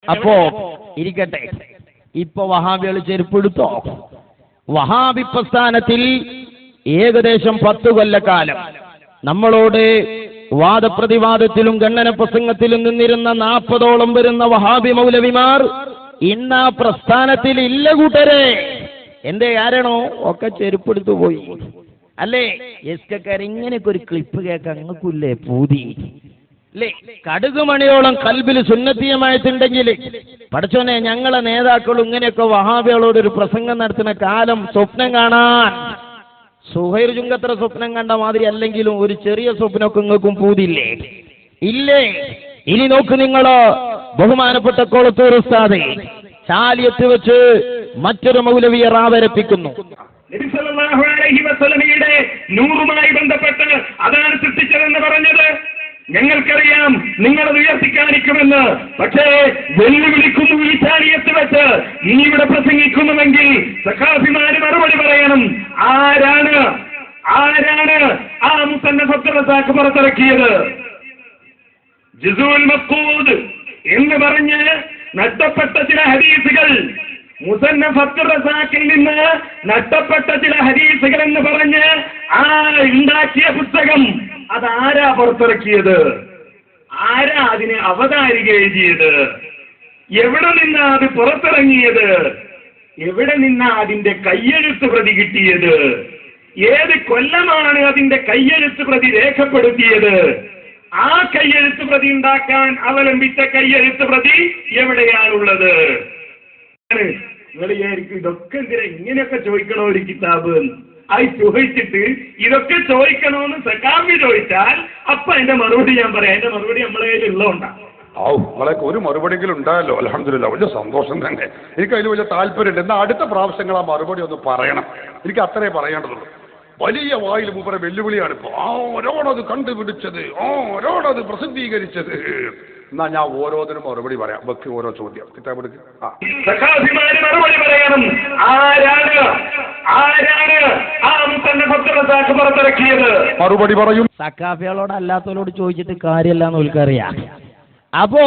അപ്പോ ഇരിക്കട്ടെ, ഇപ്പൊ വഹാബികൾ ചെരുപ്പെടുത്തോ? വഹാബി പ്രസ്ഥാനത്തിൽ ഏകദേശം 10 കൊല്ലക്കാലം നമ്മളോട് വാദപ്രതിവാദത്തിലും ഖണ്ഡന പ്രസംഗത്തിലും നിന്നിരുന്ന 40ഓളം വരുന്ന വഹാബി മൗലവിമാർ ഇന്ന് ആ പ്രസ്ഥാനത്തിൽ ഇല്ല കൂട്ടരെ. എന്തേ കാരണോ? ഒക്കെ ചെരുപ്പെടുത്തു പോയി അല്ലേ? എസ്കക്കാർ ഇങ്ങനെയൊക്കെ ഒരു ക്ലിപ്പ് കേൾക്കാൻ അങ്ങക്കില്ലേ പൂതി അല്ലേ? കടുകുമണിയോളം കൽബിൽ സുന്നത്തിയമായിട്ടുണ്ടെങ്കിൽ പഠിച്ചോനെ ഞങ്ങളെ നേതാക്കളും ഇങ്ങനെയൊക്കെ വഹാബികളോട് ഒരു പ്രസംഗം നടത്തുന്ന കാലം സ്വപ്നം കാണാൻ. സുഹൈർ ചുങ്കത്ര സ്വപ്നം കണ്ട മാതിരി അല്ലെങ്കിലും ഒരു ചെറിയ സ്വപ്നമൊക്കെ നിങ്ങൾക്കും പൂതിയില്ലേ? ഇല്ലേ? ഇനി നോക്ക് നിങ്ങൾ, ബഹുമാനപ്പെട്ട കൊളത്തൂർ ഉസ്താദ് ചാലിയത്ത് വെച്ച് മറ്റൊരു മൗലവിയെ റാവരപ്പിക്കുന്നു. നബി സല്ലല്ലാഹു അലൈഹി വസല്ലമയുടെ നൂറുമായി ബന്ധപ്പെട്ട് അതാണ് സൃഷ്ടിച്ചതെന്ന് പറഞ്ഞത് ഞങ്ങൾക്കറിയാം. നിങ്ങളത് ഉയർത്തിക്കാണിക്കുമെന്ന്. പക്ഷേ വെല്ലുവിളിക്കുന്നു ഈ ചാലിയത്ത് വെച്ച്. ഇനി ഇവിടെ പ്രസംഗിക്കുന്നുവെങ്കിൽ സഖാഫിമാര് മറുപടി പറയണം. ആരാണ് ആ മുസന്നഫ് അബ്ദുർ റസാഖ് പുറത്തിറക്കിയത്? ജുസൂൽ മഫ്ഖൂദ് എന്ന് പറഞ്ഞ് നഷ്ടപ്പെട്ട ചില ഹദീസുകൾ, മുസന്നഫ് അബ്ദുർ റസാഖിൽ നിന്ന് നഷ്ടപ്പെട്ട ചില ഹദീസുകൾ എന്ന് പറഞ്ഞ് ആ ഉണ്ടാക്കിയ പുസ്തകം അതാരാ പുറത്തിറക്കിയത്? ആരാ അതിനെ അവതാരിക എഴുതിയത്? എവിടെ നിന്നാ അത് പുറത്തിറങ്ങിയത്? എവിടെ നിന്നാ അതിന്റെ കയ്യെഴുത്ത് പ്രതി കിട്ടിയത്? ഏത് കൊല്ലമാണ് അതിന്റെ കയ്യെഴുത്ത് പ്രതി രേഖപ്പെടുത്തിയത്? ആ കയ്യെഴുത്ത് പ്രതി ഉണ്ടാക്കാൻ അവലംബിച്ച കയ്യെഴുത്ത് പ്രതി എവിടെയാണുള്ളത്? നിങ്ങൾ വിചാരിക്കും ഇതൊക്കെ എന്തിനാ ഇങ്ങനെയൊക്കെ ചോദിക്കണോ ഒരു കിതാബ് എന്ന്. അത് ചോദിച്ചിട്ട് ഇതൊക്കെ ചോദിക്കണോന്ന് സക്കാഫി ചോദിച്ചാൽ അപ്പൊ അതിന്റെ മറുപടി ഞാൻ പറയാം. അതിന്റെ മറുപടി നമ്മളെ കയ്യിൽ ഉള്ളതുകൊണ്ടാണ്. നിങ്ങളൊക്കെ ഒരു മറുപടിയെങ്കിലും ഉണ്ടായല്ലോ, അൽഹംദുലില്ലാ, വലിയ സന്തോഷം തന്നെ. എനിക്ക് അതിൽ വലിയ താല്പര്യമുണ്ട്. എന്നാൽ അടുത്ത പ്രാവശ്യങ്ങൾ ആ മറുപടി ഒന്ന് പറയണം. എനിക്ക് അത്രേ പറയേണ്ടതുള്ളൂ. വലിയ വായിൽ മൂപ്പരെ വെല്ലുവിളിയാണ് ഇപ്പോൾ. ഓരോടത് കണ്ടുപിടിച്ചത്, ഓരോടത് പ്രസിദ്ധീകരിച്ചത്. എന്നാ ഞാൻ ഓരോന്നിനും മറുപടി പറയാം. വെക്ക് ഓരോ ചോദ്യം കിതാബെടുക്ക്. സഖാഫിമാര് മറുപടി പറയണം. ആരാണ് ആ മുസന്നഫ് പുറത്തിറക്കിയത്? മറുപടി പറയും. സക്കാഫികളോട് അല്ലാത്തവരോട് ചോദിച്ചിട്ട് കാര്യമല്ല എന്ന് ഓൽക്കറിയാം. അപ്പോ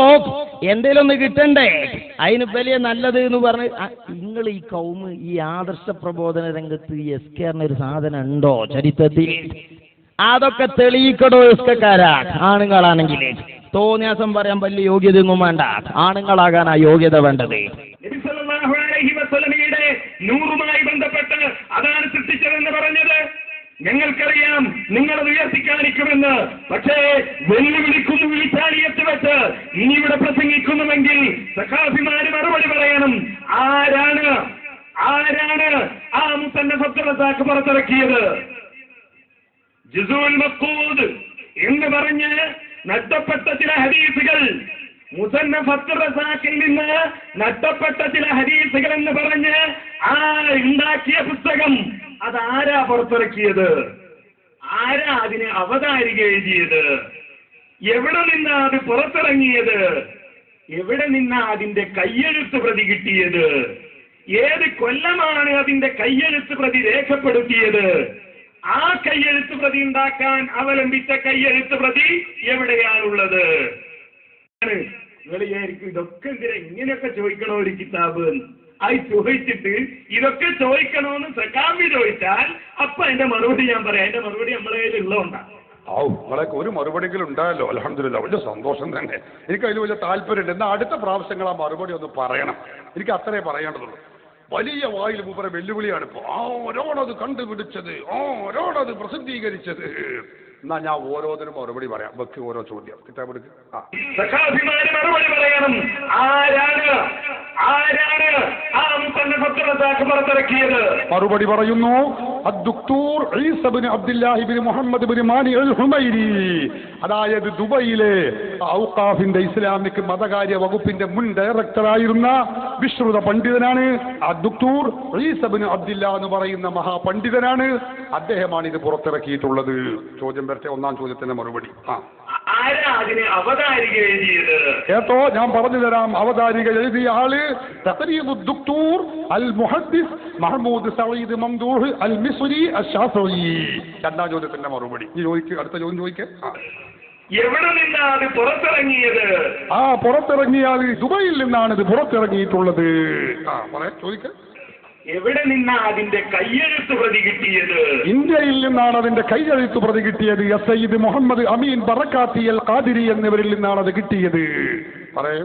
എന്തേലും ഒന്ന് കിട്ടണ്ടേ, അതിന് വലിയ നല്ലത് എന്ന് പറഞ്ഞ് നിങ്ങൾ ഈ കൗമ് ഈ ആദർശ പ്രബോധന രംഗത്ത് എസ്കേറിന് ഒരു സാധനം ഉണ്ടോ ചരിത്രത്തിൽ? അതൊക്കെ തെളിയിക്കടോ എസ്കക്കാരാ. ആണുങ്ങളാണെങ്കിൽ തോന്നിയാസം പറയാൻ വലിയ യോഗ്യതയൊന്നും വേണ്ട, ആണുങ്ങളാകാനാ യോഗ്യത വേണ്ടത്. നബി സല്ലല്ലാഹു അലൈഹി വസല്ലമയുടെ നൂറുമായി ബന്ധപ്പെട്ട് അതാണ് സൃഷ്ടിച്ചതെന്ന് പറഞ്ഞത് ഞങ്ങൾക്കറിയാം. നിങ്ങളത് ഉയർത്തിക്കാണിക്കുമെന്ന്. പക്ഷേ വെല്ലുവിളിക്കുന്നു ഈ ചാലിയത്ത് വെച്ച് ഇനി ഇവിടെ പ്രസംഗിക്കുന്നുവെങ്കിൽ സഖാഫിമാര് മറുപടി പറയണം. ആരാണ് ആ മുസന്നഫ് പുറത്തിറക്കിയത്? ജുസുൽ മഖ്കൂദ് എന്ന് പറഞ്ഞ് നഷ്ടപ്പെട്ട ചില ഹദീസുകൾ, മുസന്നഫ് അബ്ദുറസാഖിൽ നിന്ന് നഷ്ടപ്പെട്ട ചില ഹദീസുകൾ എന്ന് പറഞ്ഞ് ആ ഉണ്ടാക്കിയ പുസ്തകം അതാരാ പുറത്തിറക്കിയത്? ആരാ അതിനെ അവതാരിക എഴുതിയത്? എവിടെ നിന്നാ അത് പുറത്തിറങ്ങിയത്? എവിടെ നിന്നാ അതിന്റെ കയ്യെഴുത്ത് പ്രതി കിട്ടിയത്? ഏത് കൊല്ലമാണ് അതിന്റെ കയ്യെഴുത്ത് പ്രതി രേഖപ്പെടുത്തിയത്? ആ കയ്യെഴുത്ത് പ്രതി ഉണ്ടാക്കാൻ അവലംബിച്ച കയ്യെഴുത്ത് പ്രതി എവിടെയാണുള്ളത്? നിങ്ങൾ വിചാരിക്കും ഇതൊക്കെ എന്തിനാ ഇങ്ങനെയൊക്കെ ചോദിക്കണോ ഒരു കിതാബ് എന്ന്. അത് ചോദിച്ചിട്ട് ഇതൊക്കെ ചോദിക്കണോന്ന് സക്കാഫി ചോദിച്ചാൽ അപ്പൊ അതിന്റെ മറുപടി ഞാൻ പറയാം. അതിന്റെ മറുപടി നമ്മളെ കയ്യിൽ ഉള്ളതുകൊണ്ടാണ്. നിങ്ങളൊക്കെ ഒരു മറുപടിയെങ്കിലും ഉണ്ടായല്ലോ, അൽഹംദുലില്ലാ, വലിയ സന്തോഷം തന്നെ. എനിക്ക് അതിൽ വലിയ താല്പര്യമുണ്ട്. എന്നാൽ അടുത്ത പ്രാവശ്യങ്ങൾ ആ മറുപടി ഒന്ന് പറയണം. എനിക്ക് അത്രേ പറയേണ്ടതുള്ളൂ. വലിയ വായിൽ മൂപ്പരെ വെല്ലുവിളിയാണ് ഇപ്പോൾ. ഓരോടത് കണ്ടുപിടിച്ചത്, ഓരോടത് പ്രസിദ്ധീകരിച്ചത്. എന്നാ ഞാൻ ഓരോന്നിനും മറുപടി പറയാം. വെക്ക് ഓരോ ചോദ്യം കിതാബെടുക്ക്. സഖാഫിമാര് മറുപടി പറയണം. ആരാണ് ആ മുസന്നഫ് പുറത്തിറക്കിയത്? മറുപടി പറയുന്നു. അദ്ദുക്തൂർ ഈസ ഇബ്നു അബ്ദുല്ലാഹി ഇബ്നു മുഹമ്മദ് ഇബ്നു മാനി അൽ ഹുമൈരി, അതായത് ദുബൈയിലെ ഔഖാഫിന്റെ ഇസ്ലാമിക് മതകാര്യ വകുപ്പിന്റെ മുൻ ഡയറക്ടറായിരുന്ന വിശ്രുത പണ്ഡിതനാണ്. അദ്ദുക്തൂർ ഈസ ഇബ്നു അബ്ദുല്ലാ എന്ന് പറയുന്ന മഹാപണ്ഡിതനാണ്. അദ്ദേഹമാണ് ഇത് പുറത്തിറക്കിയിട്ടുള്ളത്. ചോദ്യം വരട്ടെ, ഒന്നാം ചോദ്യത്തിന്റെ മറുപടി. ആരാ അതിനെ അവതാരിക എഴുതിയത്? കേട്ടോ, ഞാൻ പറഞ്ഞു തരാം. അവതാരിക എഴുതിയ ആള് തഖരീബുദ് ദുക്തൂർ അൽ മുഹദ്ദിസ് മഹ്മൂദ് സഈദ് മംദൂഹ് അൽ മിസ്രി അശ്ശാഫഈ. രണ്ടാം ചോദ്യത്തിന്റെ മറുപടി ഈ ചോദിക്ക്. അടുത്ത ചോദ്യം ചോദിക്ക്. എവിടെ നിന്നാണ് അത് പുറത്തിറങ്ങിയത്? പുറത്തിറങ്ങിയാൽ ദുബൈയിൽ നിന്നാണ് ഇത് പുറത്തിറങ്ങിയിട്ടുള്ളത്. ചോദിക്ക്. എവിടെ നിന്നാ അതിന്റെ കയ്യെഴുത്ത് പ്രതി കിട്ടിയത്? ഇന്ത്യയിൽ നിന്നാണ് അതിന്റെ കയ്യെഴുത്ത് പ്രതി കിട്ടിയത്. സയ്യിദ് മുഹമ്മദ് അമീൻ ബറക്കാത്തി അൽ ഖാദിരി എന്നിവരിൽ നിന്നാണ് അത് കിട്ടിയത്. പറയൂ.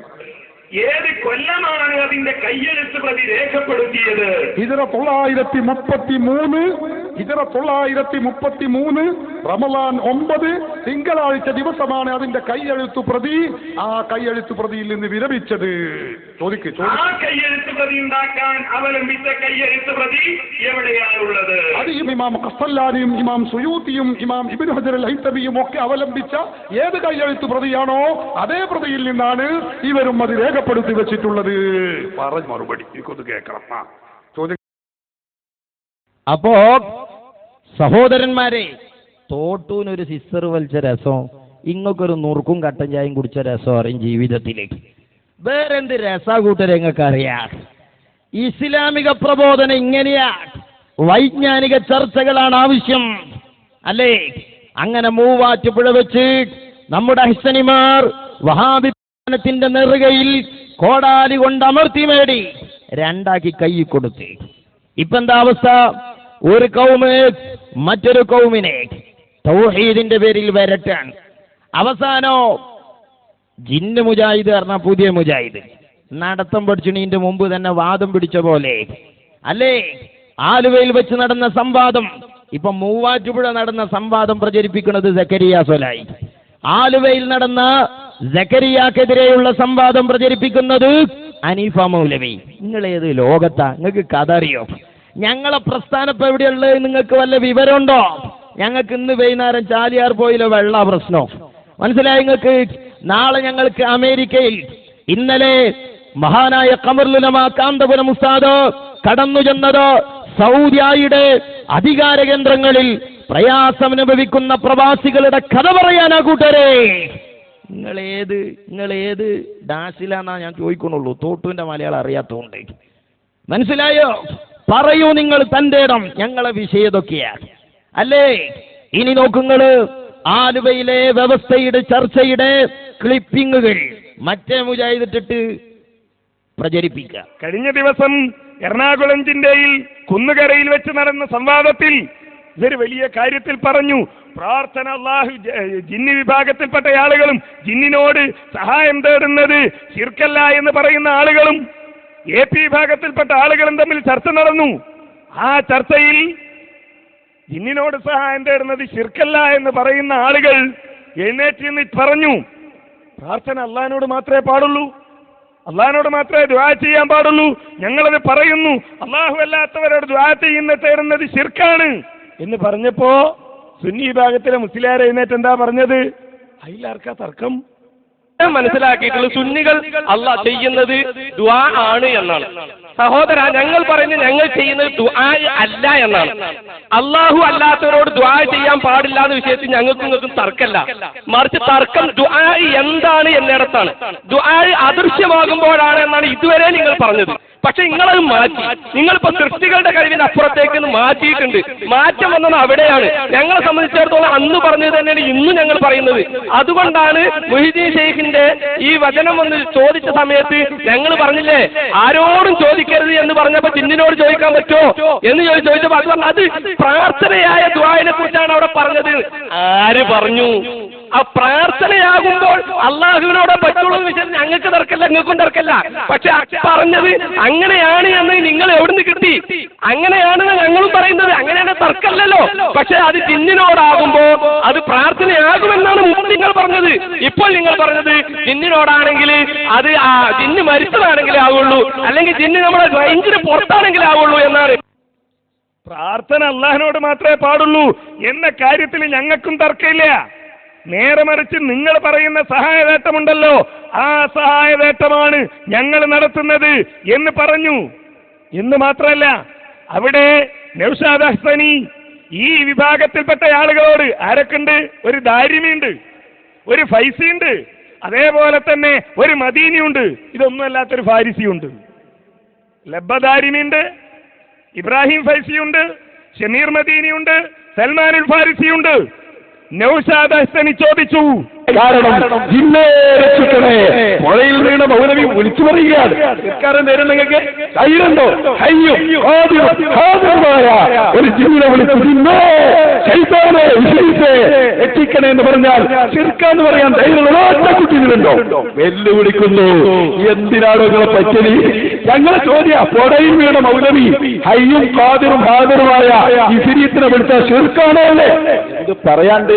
ഏത് കൊല്ലമാണ് അതിന്റെ കയ്യെഴുത്ത് പ്രതി രേഖപ്പെടുത്തിയത്? ഹിജ്റ 933 റമളാൻ 9 തിങ്കളാഴ്ച ദിവസമാണ് അതിന്റെ കയ്യെഴുത്ത് പ്രതി ആ കയ്യെഴുത്ത് പ്രതിയിൽ നിന്ന് വിരമിച്ചത്. ചോദിക്ക്. ആ കയ്യെഴുത്ത് പ്രതി ഉണ്ടാക്കാൻ അവലംബിച്ച കയ്യെഴുത്ത് പ്രതി എവിടെയാണുള്ളത്? അത് ഇമാം ഖസ്സലാനിയും ഇമാം സുയൂത്തിയും ഇമാം ഇബ്നു ഹജർ അൽ ഹൈതമിയും ഒക്കെ അവലംബിച്ച ഏത് കയ്യെഴുത്ത് പ്രതിയാണോ അതേ പ്രതിയിൽ നിന്നാണ് ഇവരും അത് രേഖപ്പെടുത്തി വെച്ചിട്ടുള്ളത്. പറഞ്ഞ മറുപടി എനിക്കൊന്ന് കേൾക്കണം. ചോദ്യം. അപ്പോ സഹോദരന്മാരെ, തോട്ടൂനൊരു സിസ്റ്റർ വലിച്ച രസം, ഇങ്ങൊക്കൊരു നുറുക്കും കട്ടൻ ചായയും കുടിച്ച രസം അറിയും ജീവിതത്തിലേക്ക്. വേറെന്ത് രസാ കൂട്ടരെ നിങ്ങൾക്ക് അറിയാം. ഇസ്ലാമിക പ്രബോധനം ഇങ്ങനെയാ. വൈജ്ഞാനിക ചർച്ചകളാണ് ആവശ്യം, അല്ലേ? അങ്ങനെ മൂവാറ്റുപുഴ വെച്ച് നമ്മുടെ അഹ്സനിമാർ വഹാബിത്തിന്റെ നെറുകയിൽ കോടാലി കൊണ്ട് അമർത്തി മേടി രണ്ടാക്കി കൈ കൊടുത്ത്. ഇപ്പൊ എന്താ അവസ്ഥ? ഒരു കൗമ് മറ്റൊരു കൗമിനെ തൗഹീദിന്റെ പേരിൽ വരട്ടാണ്. അവസാനോ ജിന്ന് മുജാഹിദ് പറഞ്ഞ പുതിയ മുജാഹിദ് നടത്തം പഠിച്ചിണീന്റെ മുമ്പ് തന്നെ വാദം പിടിച്ച പോലെ, അല്ലേ? ആലുവയിൽ വെച്ച് നടന്ന സംവാദം, ഇപ്പൊ മൂവാറ്റുപുഴ നടന്ന സംവാദം പ്രചരിപ്പിക്കുന്നത് സക്കരിയ സ്വലായി. ആലുവയിൽ നടന്ന സക്കരിയാക്കെതിരെയുള്ള സംവാദം പ്രചരിപ്പിക്കുന്നത് അനീഫ മൗലവി, നിങ്ങളേത് ലോകത്താ? നിങ്ങൾക്ക് കഥ അറിയോ? ഞങ്ങളെ പ്രസ്ഥാനം ഇപ്പൊ എവിടെയുള്ളത് നിങ്ങൾക്ക് വല്ല വിവരമുണ്ടോ? ഞങ്ങൾക്ക് ഇന്ന് വൈകുന്നേരം ചാലിയാർ പോയില്ലോ വെള്ള പ്രശ്നം, മനസ്സിലായി നിങ്ങൾക്ക്? നാളെ ഞങ്ങൾക്ക് അമേരിക്കയിൽ, ഇന്നലെ മഹാനായ ഖമറുൽ കാന്തപുരം ഉസ്താദ് കടന്നു ചെന്നത് സൗദിയുടെ അധികാര കേന്ദ്രങ്ങളിൽ പ്രയാസമനുഭവിക്കുന്ന പ്രവാസികളുടെ കഥ പറയാനാ കൂട്ടരെ. നിങ്ങളേത് ഡാസിലാന്നാ ഞാൻ ചോദിക്കണുള്ളൂ, തോട്ടുവിന്റെ മലയാളം അറിയാത്തതുകൊണ്ട്. മനസ്സിലായോ? പറയൂ നിങ്ങൾ തന്റെ ഇടം. ഞങ്ങളെ വിഷയം ഇതൊക്കെയാണ് അല്ലേ? ഇനി നോക്കുങ്ങള്, ആലുവയിലെ വ്യവസ്ഥയുടെ ചർച്ചയുടെ ക്ലിപ്പിങ്ങുകൾ മറ്റേ മുജാഹിദിട്ടിട്ട് പ്രചരിപ്പിക്കുക. കഴിഞ്ഞ ദിവസം എറണാകുളം ജില്ലയിൽ കുന്നുകരയിൽ വെച്ച് നടന്ന സംവാദത്തിൽ ഇതൊരു വലിയ കാര്യത്തിൽ പറഞ്ഞു. പ്രാർത്ഥന അല്ലാഹു ജിന്നി വിഭാഗത്തിൽപ്പെട്ട ആളുകളും ജിന്നിനോട് സഹായം തേടുന്നത് ശിർക്കല്ല എന്ന് പറയുന്ന ആളുകളും AP വിഭാഗത്തിൽപ്പെട്ട ആളുകളും തമ്മിൽ ചർച്ച നടന്നു. ആ ചർച്ചയിൽ ജിന്നിനോട് സഹായം തേടുന്നത് ശിർക്കല്ല എന്ന് പറയുന്ന ആളുകൾ എഴുന്നേറ്റ് നിന്ന് പറഞ്ഞു, പ്രാർത്ഥന അള്ളാഹിനോട് മാത്രമേ പാടുള്ളൂ, അള്ളാഹിനോട് മാത്രമേ ദുആ ചെയ്യാൻ പാടുള്ളൂ. ഞങ്ങളത് പറയുന്നു, അള്ളാഹു അല്ലാത്തവരോട് ദുആ തേടുന്നത് ശിർക്കാണ് എന്ന് പറഞ്ഞപ്പോ സുന്നി വിഭാഗത്തിലെ മുസ്ലിയാർ എഴുന്നേറ്റ് എന്താ പറഞ്ഞത്? അതിലാർക്കാ തർക്കം? മനസ്സിലാക്കിയിട്ടുള്ള സുന്നികൾ അള്ളാഹ് ചെയ്യുന്നത് ദുആ ആണ് എന്നാണ്. സഹോദര, ഞങ്ങൾ പറയുന്നത് ഞങ്ങൾ ചെയ്യുന്നത് ദുആ അല്ല എന്നാണ്. അള്ളാഹു അല്ലാത്തവരോട് ദുആ ചെയ്യാൻ പാടില്ല എന്ന വിഷയത്തിൽ ഞങ്ങൾക്കും തർക്കമല്ല. മറിച്ച് തർക്കം ദുആ എന്താണ് എന്നിടത്താണ്. ദുആ അദൃശ്യമാകുമ്പോഴാണ് എന്നാണ് ഇതുവരെ നിങ്ങൾ പറഞ്ഞത്. പക്ഷെ നിങ്ങളത് മാറ്റി. നിങ്ങളിപ്പോ സൃഷ്ടികളുടെ കഴിവിന് അപ്പുറത്തേക്ക് മാറ്റിയിട്ടുണ്ട്. മാറ്റം വന്നത് അവിടെയാണ്. ഞങ്ങളെ സംബന്ധിച്ചിടത്തോളം അന്ന് പറഞ്ഞത് തന്നെയാണ് ഇന്നും ഞങ്ങൾ പറയുന്നത്. അതുകൊണ്ടാണ് മുഹ്യിദ്ദീൻ ശൈഖിന്റെ ഈ വചനം വന്ന് ചോദിച്ച സമയത്ത് ഞങ്ങൾ പറഞ്ഞില്ലേ, ആരോടും ചോദിക്കരുത് എന്ന് പറഞ്ഞപ്പോ ജിന്നിനോട് ചോദിക്കാൻ പറ്റുമോ എന്ന് ചോദിച്ചപ്പോ അത് പ്രാർത്ഥനയായ ദുആനെ കുറിച്ചാണ് അവിടെ പറഞ്ഞത്. ആര് പറഞ്ഞു? ആ പ്രാർത്ഥനയാകുമ്പോൾ അള്ളാഹുവിനോട് പറ്റുള്ള വിഷയം ഞങ്ങൾക്ക് തർക്കല്ല, നിങ്ങൾക്കും തർക്കല്ല. പക്ഷെ പറഞ്ഞത് അങ്ങനെയാണ് എന്ന് നിങ്ങൾ എവിടുന്ന് കിട്ടി? അങ്ങനെയാണെന്ന് ഞങ്ങളും പറയുന്നത്. അങ്ങനെയാണ് തർക്കമല്ലല്ലോ. പക്ഷെ അത് ജിന്നിനോടാകുമ്പോ അത് പ്രാർത്ഥനയാകുമെന്നാണ് മുമ്പ് നിങ്ങൾ പറഞ്ഞത്. ഇപ്പോൾ നിങ്ങൾ പറഞ്ഞത് ജിന്നിനോടാണെങ്കിൽ അത് ജിന്ന് മരിച്ചതാണെങ്കിലേ ആവുള്ളൂ, അല്ലെങ്കിൽ ജിന്ന് നമ്മുടെ റേഞ്ചിന് പുറത്താണെങ്കിലേ ആവുള്ളൂ എന്നാണ്. പ്രാർത്ഥന അള്ളാഹിനോട് മാത്രമേ പാടുള്ളൂ എന്ന കാര്യത്തിൽ ഞങ്ങൾക്കും തർക്കമില്ല. നേരെ മറിച്ച് നിങ്ങൾ പറയുന്ന സഹായവേട്ടമുണ്ടല്ലോ, ആ സഹായവേട്ടമാണ് ഞങ്ങൾ നടത്തുന്നത് എന്ന് പറഞ്ഞു. എന്ന് മാത്രമല്ല, അവിടെ നൗഷാദ് ഹസനി ഈ വിഭാഗത്തിൽപ്പെട്ട ആളുകളോട് ആരൊക്കെയുണ്ട്? ഒരു ദാരിമിയുണ്ട്, ഒരു ഫൈസിയുണ്ട്, അതേപോലെ തന്നെ ഒരു മദീനിയുണ്ട്, ഇതൊന്നുമല്ലാത്തൊരു ഫാരിസിയുണ്ട്. ലബ്ബദാരിമിയുണ്ട്, ഇബ്രാഹിം ഫൈസിയുണ്ട്, ഷമീർ മദീനിയുണ്ട്, സൽമാനുൽ ഫാരിസിയുണ്ട്. നൗഷാദ് ഹസനി ചോദിച്ചു, കാരണം ജിന്നെ രക്ഷിക്കണേ, പുഴയിൽ വീണ മൗലവി വിളിച്ചു പറയുകയാണ്. സർക്കാരൻ നേരം നിങ്ങൾക്ക് ധൈര്യമുണ്ടോ? ഒരു ജിന്നെ വിളിച്ചു ജിന്നെ ശൈത്താനെ രക്ഷിക്കണേ എന്ന് പറഞ്ഞാൽ ശിർക്കാന്ന് പറയാൻ ധൈര്യമുള്ള ഒറ്റ കുട്ടികളുണ്ടോ? വെല്ലുവിളിക്കുന്നു. എന്തിനാണോ നിങ്ങളെ പറ്റലി? ഞങ്ങളെ ചോദ്യ പുഴയിൽ വീണ മൗലവി ഹയ്യും ഖാദിറും ഹാദിറുമായ ഇഫ്രീത്തിനെ വിളിച്ച ശിർക്കാണോ അല്ലേ? ഇത് പറയാണ്ട്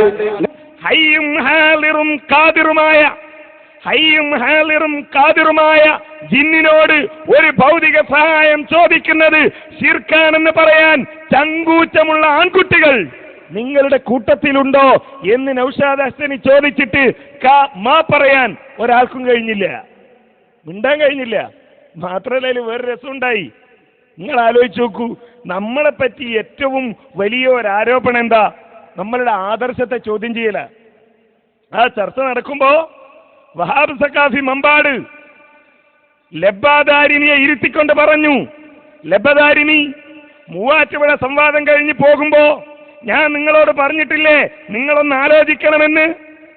ഹയ്യും ഹാലിറും ഖാദിറുമായ ജിന്നിനോട് ഒരു ഭൗതിക സഹായം ചോദിക്കുന്നത് ശിർക്കാണെന്ന് പറയാൻ ചങ്കൂറ്റമുള്ള ആൺകുട്ടികൾ നിങ്ങളുടെ കൂട്ടത്തിലുണ്ടോ എന്ന് നൗഷാദ് ഹസനി ചോദിച്ചിട്ട് പറയാൻ ഒരാൾക്കും കഴിഞ്ഞില്ല, മിണ്ടാൻ കഴിഞ്ഞില്ല. മാത്രമല്ല വേറെ രസമുണ്ടായി. നിങ്ങൾ ആലോചിച്ച് നോക്കൂ, നമ്മളെപ്പറ്റി ഏറ്റവും വലിയ ഒരു ആരോപണം എന്താ? നമ്മളുടെ ആദർശത്തെ ചോദ്യം ചെയ്യല. ആ ചർച്ച നടക്കുമ്പോ വഹാബ് സഖാഫി മമ്പാട് ലബ്ബദാരിമിയെ ഇരുത്തിക്കൊണ്ട് പറഞ്ഞു, ലബ്ബദാരിമി, മൂവാറ്റുപുഴ സംവാദം കഴിഞ്ഞ് പോകുമ്പോ ഞാൻ നിങ്ങളോട് പറഞ്ഞിട്ടില്ലേ നിങ്ങളൊന്ന് ആലോചിക്കണമെന്ന്,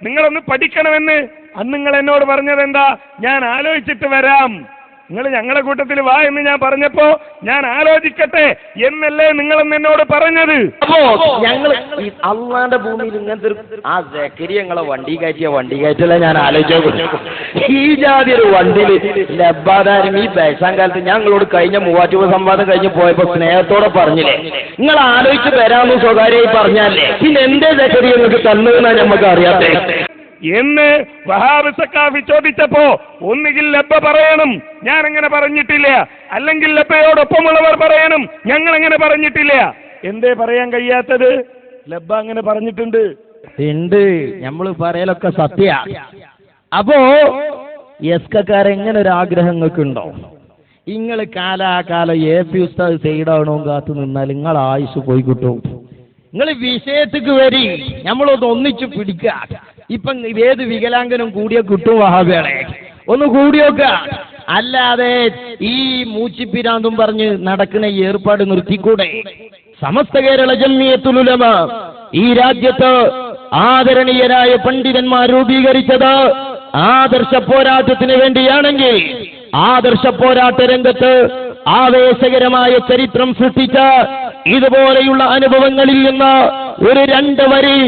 നിങ്ങളൊന്ന് പഠിക്കണമെന്ന്? അന്ന് നിങ്ങൾ എന്നോട് പറഞ്ഞത് എന്താ? ഞാൻ ആലോചിച്ചിട്ട് വരാം, നിങ്ങൾ ഞങ്ങളുടെ കൂട്ടത്തിൽ വാ എന്ന് ഞാൻ പറഞ്ഞപ്പോ ഞാൻ ആലോചിക്കട്ടെ എന്നല്ലേ നിങ്ങളെന്ന് എന്നോട് പറഞ്ഞത്? അപ്പോ ഞങ്ങൾ അള്ളാന്റെ ഭൂമിയിൽ ഇങ്ങനത്തെ ആ ഞങ്ങളെ വണ്ടി കയറ്റല്ല ഞാൻ ആലോചിച്ചു. ഈ ജാതി ഒരു വണ്ടിയിൽ ലബ്ബാദാരും ഈ ബൈസാൻ കാലത്ത് ഞങ്ങളോട് കഴിഞ്ഞ മൂവാറ്റുപുഴ സംവാദം കഴിഞ്ഞ് പോയപ്പോ സ്നേഹത്തോടെ പറഞ്ഞില്ലേ, നിങ്ങൾ ആലോചിച്ച് വരാമെന്ന് സ്വകാര്യമായി പറഞ്ഞാലേ, പിന്നെ എന്തേ സക്കരി നിങ്ങൾക്ക് തന്നതെന്നാ ഞമ്മക്ക് അറിയാത്തേ. എന്ന് വഹാബ് സഖാഫി ചോദിച്ചപ്പോ ഒന്നുകിൽ ലബ്ബ പറയണം, ഞാൻ അങ്ങനെ പറഞ്ഞിട്ടില്ല, അല്ലെങ്കിൽ ലബ്ബയോടൊപ്പമുള്ളവർ പറയണം, ഞങ്ങൾ അങ്ങനെ പറഞ്ഞിട്ടില്ല. എന്തേ പറയാൻ കഴിയാത്തത്? ലബ്ബ അങ്ങനെ പറഞ്ഞിട്ടുണ്ട്. ഉണ്ട്, നമ്മള് പറയലൊക്കെ സത്യ. അപ്പോ എസ്കക്കാരെങ്ങനെ ഒരു ആഗ്രഹം നിങ്ങൾക്കുണ്ടോ? നിങ്ങൾ കാലാകാലം AP ഉസ്താദ് സൈഡാണോ കാത്തു നിന്നാൽ നിങ്ങൾ ആയുസ് പോയി കിട്ടും. നിങ്ങൾ വിഷയത്തിക്ക് വരി, നമ്മളൊന്ന് ഒന്നിച്ചു പിടിക്കുക. ഇപ്പം ഏത് വികലാംഗനും കൂടിയ കിട്ടും വഹാബികളെ, ഒന്ന് കൂടിയൊക്ക. അല്ലാതെ ഈ മൂച്ചിപ്പിരാന്തും പറഞ്ഞ് നടക്കുന്ന ഏർപ്പാട് നിർത്തിക്കൂടെ? സമസ്ത കേരള ജംഇയ്യത്തുൽ ഉലമ ഈ രാജ്യത്ത് ആദരണീയരായ പണ്ഡിതന്മാർ രൂപീകരിച്ചത് ആദർശ പോരാട്ടത്തിന് വേണ്ടിയാണെങ്കിൽ ആദർശ പോരാട്ട രംഗത്ത് ആവേശകരമായ ചരിത്രം സൃഷ്ടിച്ച ഇതുപോലെയുള്ള അനുഭവങ്ങളിൽ നിന്ന് ഒരു 2 വരി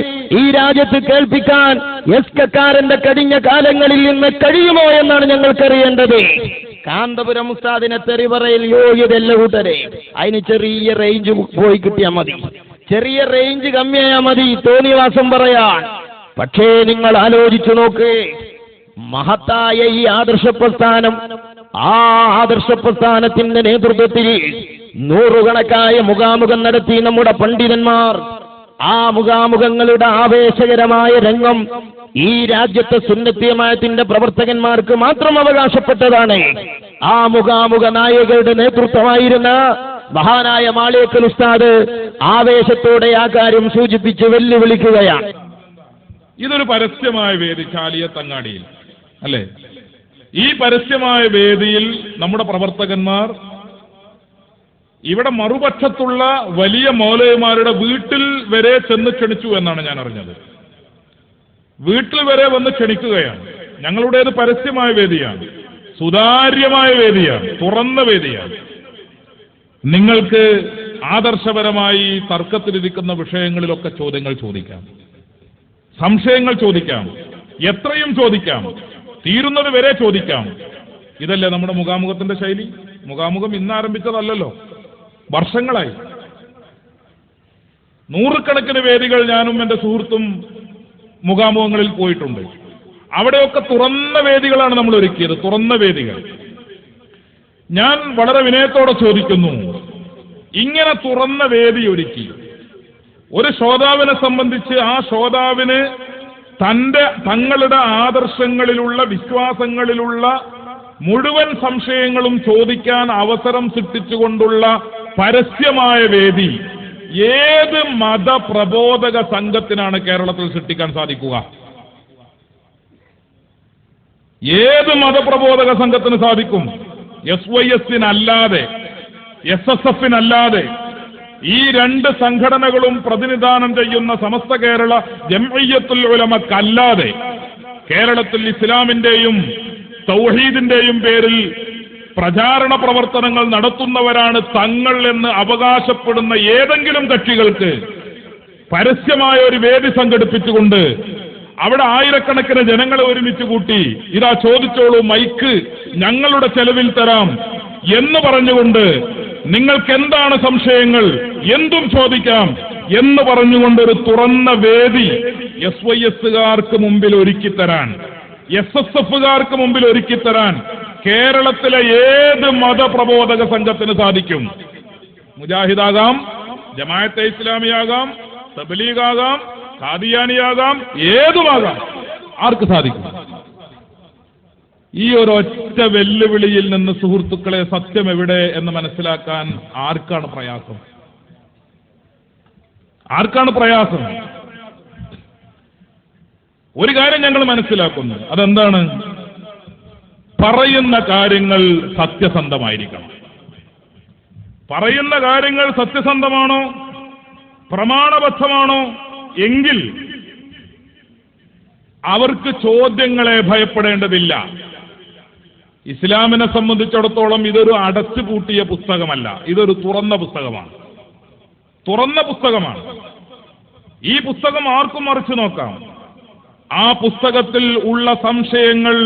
ഈ രാജ്യത്ത് കേൾപ്പിക്കാൻ എസ്കക്കാരന്റെ കഴിഞ്ഞ കാലങ്ങളിൽ നിന്ന് കഴിയുമോ എന്നാണ് ഞങ്ങൾക്കറിയേണ്ടത്. കാന്തപുരം ഉസ്താദിനെ തെറിവറയിൽ യോഗ്യതല്ല കൂട്ടരെ. അതിന് ചെറിയ റേഞ്ച് പോയി കിട്ടിയാൽ മതി, ചെറിയ റേഞ്ച് കമ്മിയായാൽ മതി തോന്നിവാസം പറയാൻ. പക്ഷേ നിങ്ങൾ ആലോചിച്ചു നോക്ക്, മഹത്തായ ഈ ആദർശ പ്രസ്ഥാനം, ആ ആദർശ പ്രസ്ഥാനത്തിന്റെ നേതൃത്വത്തിൽ നൂറുകണക്കായ മുഖാമുഖം നടത്തി നമ്മുടെ പണ്ഡിതന്മാർ. ആ മുഖാമുഖങ്ങളുടെ ആവേശകരമായ രംഗം ഈ രാജ്യത്തെ സുന്നത്തി ജമാഅത്തിന്റെ പ്രവർത്തകന്മാർക്ക് മാത്രം അവകാശപ്പെട്ടതാണ്. ആ മുഖാമുഖ നായകരുടെ നേതൃത്വമായിരുന്ന മഹാനായ മാളിയേക്കൽ ഉസ്താദ് ആവേശത്തോടെ ആ കാര്യം സൂചിപ്പിച്ച് വെല്ലുവിളിക്കുകയാണ്. ഇതൊരു പരസ്യമായ വേദി ചാലിയത്തങ്ങാടിയിൽ അല്ലേ? ഈ പരസ്യമായ വേദിയിൽ നമ്മുടെ പ്രവർത്തകന്മാർ ഇവിടെ മറുപക്ഷത്തുള്ള വലിയ മൗലവിമാരുടെ വീട്ടിൽ വരെ ചെന്ന് ക്ഷണിച്ചു എന്നാണ് ഞാൻ അറിഞ്ഞത്. വീട്ടിൽ വരെ വന്ന് ക്ഷണിക്കുകയാണ്. ഞങ്ങളുടേത് പരസ്യമായ വേദിയാണ്, സുതാര്യമായ വേദിയാണ്, തുറന്ന വേദിയാണ്. നിങ്ങൾക്ക് ആദർശപരമായി തർക്കത്തിലിരിക്കുന്ന വിഷയങ്ങളിലൊക്കെ ചോദ്യങ്ങൾ ചോദിക്കാം, സംശയങ്ങൾ ചോദിക്കാം, എത്രയും ചോദിക്കാം, തീരുന്നത് വരെ ചോദിക്കാം. ഇതല്ലേ നമ്മുടെ മുഖാമുഖത്തിന്റെ ശൈലി? മുഖാമുഖം ഇന്ന് ആരംഭിച്ചതല്ലല്ലോ, വർഷങ്ങളായി. നൂറുകണക്കിന് വേദികൾ ഞാനും എൻ്റെ സുഹൃത്തും മുഖാമുഖങ്ങളിൽ പോയിട്ടുണ്ട്. അവിടെയൊക്കെ തുറന്ന വേദികളാണ് നമ്മൾ ഒരുക്കിയത്, തുറന്ന വേദികൾ. ഞാൻ വളരെ വിനയത്തോടെ ചോദിക്കുന്നു, ഇങ്ങനെ തുറന്ന വേദി ഒരുക്കി ഒരു ശ്രോതാവിനെ സംബന്ധിച്ച് ആ ശ്രോതാവിന് തങ്ങളുടെ ആദർശങ്ങളിലുള്ള, വിശ്വാസങ്ങളിലുള്ള മുഴുവൻ സംശയങ്ങളും ചോദിക്കാൻ അവസരം സൃഷ്ടിച്ചുകൊണ്ടുള്ള പരസ്യമായ വേദി ഏത് മതപ്രബോധക സംഘത്തിനാണ് കേരളത്തിൽ സൃഷ്ടിക്കാൻ സാധിക്കുക? ഏത് മതപ്രബോധക സംഘത്തിന് സാധിക്കും? SYS-നല്ലാതെ, SSF-നല്ലാതെ, ഈ 2 സംഘടനകളും പ്രതിനിധാനം ചെയ്യുന്ന സമസ്ത കേരള ജംഇയ്യത്തുൽ ഉലമക്കല്ലാതെ കേരളത്തിൽ ഇസ്ലാമിന്റെയും തൗഹീദിന്റെയും പേരിൽ പ്രചാരണ പ്രവർത്തനങ്ങൾ നടത്തുന്നവരാണ് തങ്ങൾ എന്ന് അവകാശപ്പെടുന്ന ഏതെങ്കിലും കക്ഷികൾക്ക് പരസ്യമായ ഒരു വേദി സംഘടിപ്പിച്ചുകൊണ്ട് അവിടെ ആയിരക്കണക്കിന് ജനങ്ങളെ ഒരുമിച്ച് കൂട്ടി, ഇതാ ചോദിച്ചോളൂ, മൈക്ക് ഞങ്ങളുടെ ചെലവിൽ തരാം എന്ന് പറഞ്ഞുകൊണ്ട് നിങ്ങൾക്ക് എന്താണ് സംശയങ്ങൾ, എന്തും ചോദിക്കാം എന്ന് പറഞ്ഞുകൊണ്ടൊരു തുറന്ന വേദി SYS-കാർക്ക് മുമ്പിൽ ഒരുക്കിത്തരാൻ, SSF-കാർക്ക് മുമ്പിൽ ഒരുക്കിത്തരാൻ കേരളത്തിലെ ഏത് മതപ്രബോധക സംഘത്തിന് സാധിക്കും? മുജാഹിദാകാം, ജമാഅത്തെ ഇസ്ലാമിയാകാം, തബ്ലീഗാകാം, ഖാദിയാനിയാകാം, ഏതുമാകാം. ആർക്ക് സാധിക്കും? ഈ ഒരൊറ്റ വെല്ലുവിളിയിൽ നിന്ന് സുഹൃത്തുക്കളെ സത്യം എവിടെ എന്ന് മനസ്സിലാക്കാൻ ആർക്കാണ് പ്രയാസം? ആർക്കാണ് പ്രയാസം? ഒരു കാര്യം ഞങ്ങൾ മനസ്സിലാക്കുന്നു, അതെന്താണ്? പറയുന്ന കാര്യങ്ങൾ സത്യസന്ധമായിരിക്കണം. പറയുന്ന കാര്യങ്ങൾ സത്യസന്ധമാണോ, പ്രമാണബദ്ധമാണോ എങ്കിൽ അവർക്ക് ചോദ്യങ്ങളെ ഭയപ്പെടേണ്ടതില്ല. ഇസ്ലാമിനെ സംബന്ധിച്ചിടത്തോളം ഇതൊരു അടച്ചുപൂട്ടിയ പുസ്തകമല്ല, ഇതൊരു തുറന്ന പുസ്തകമാണ്. തുറന്ന പുസ്തകമാണ്. ഈ പുസ്തകം ആർക്കും മറിച്ചു നോക്കാം. ആ പുസ്തകത്തിൽ ഉള്ള സംശയങ്ങൾ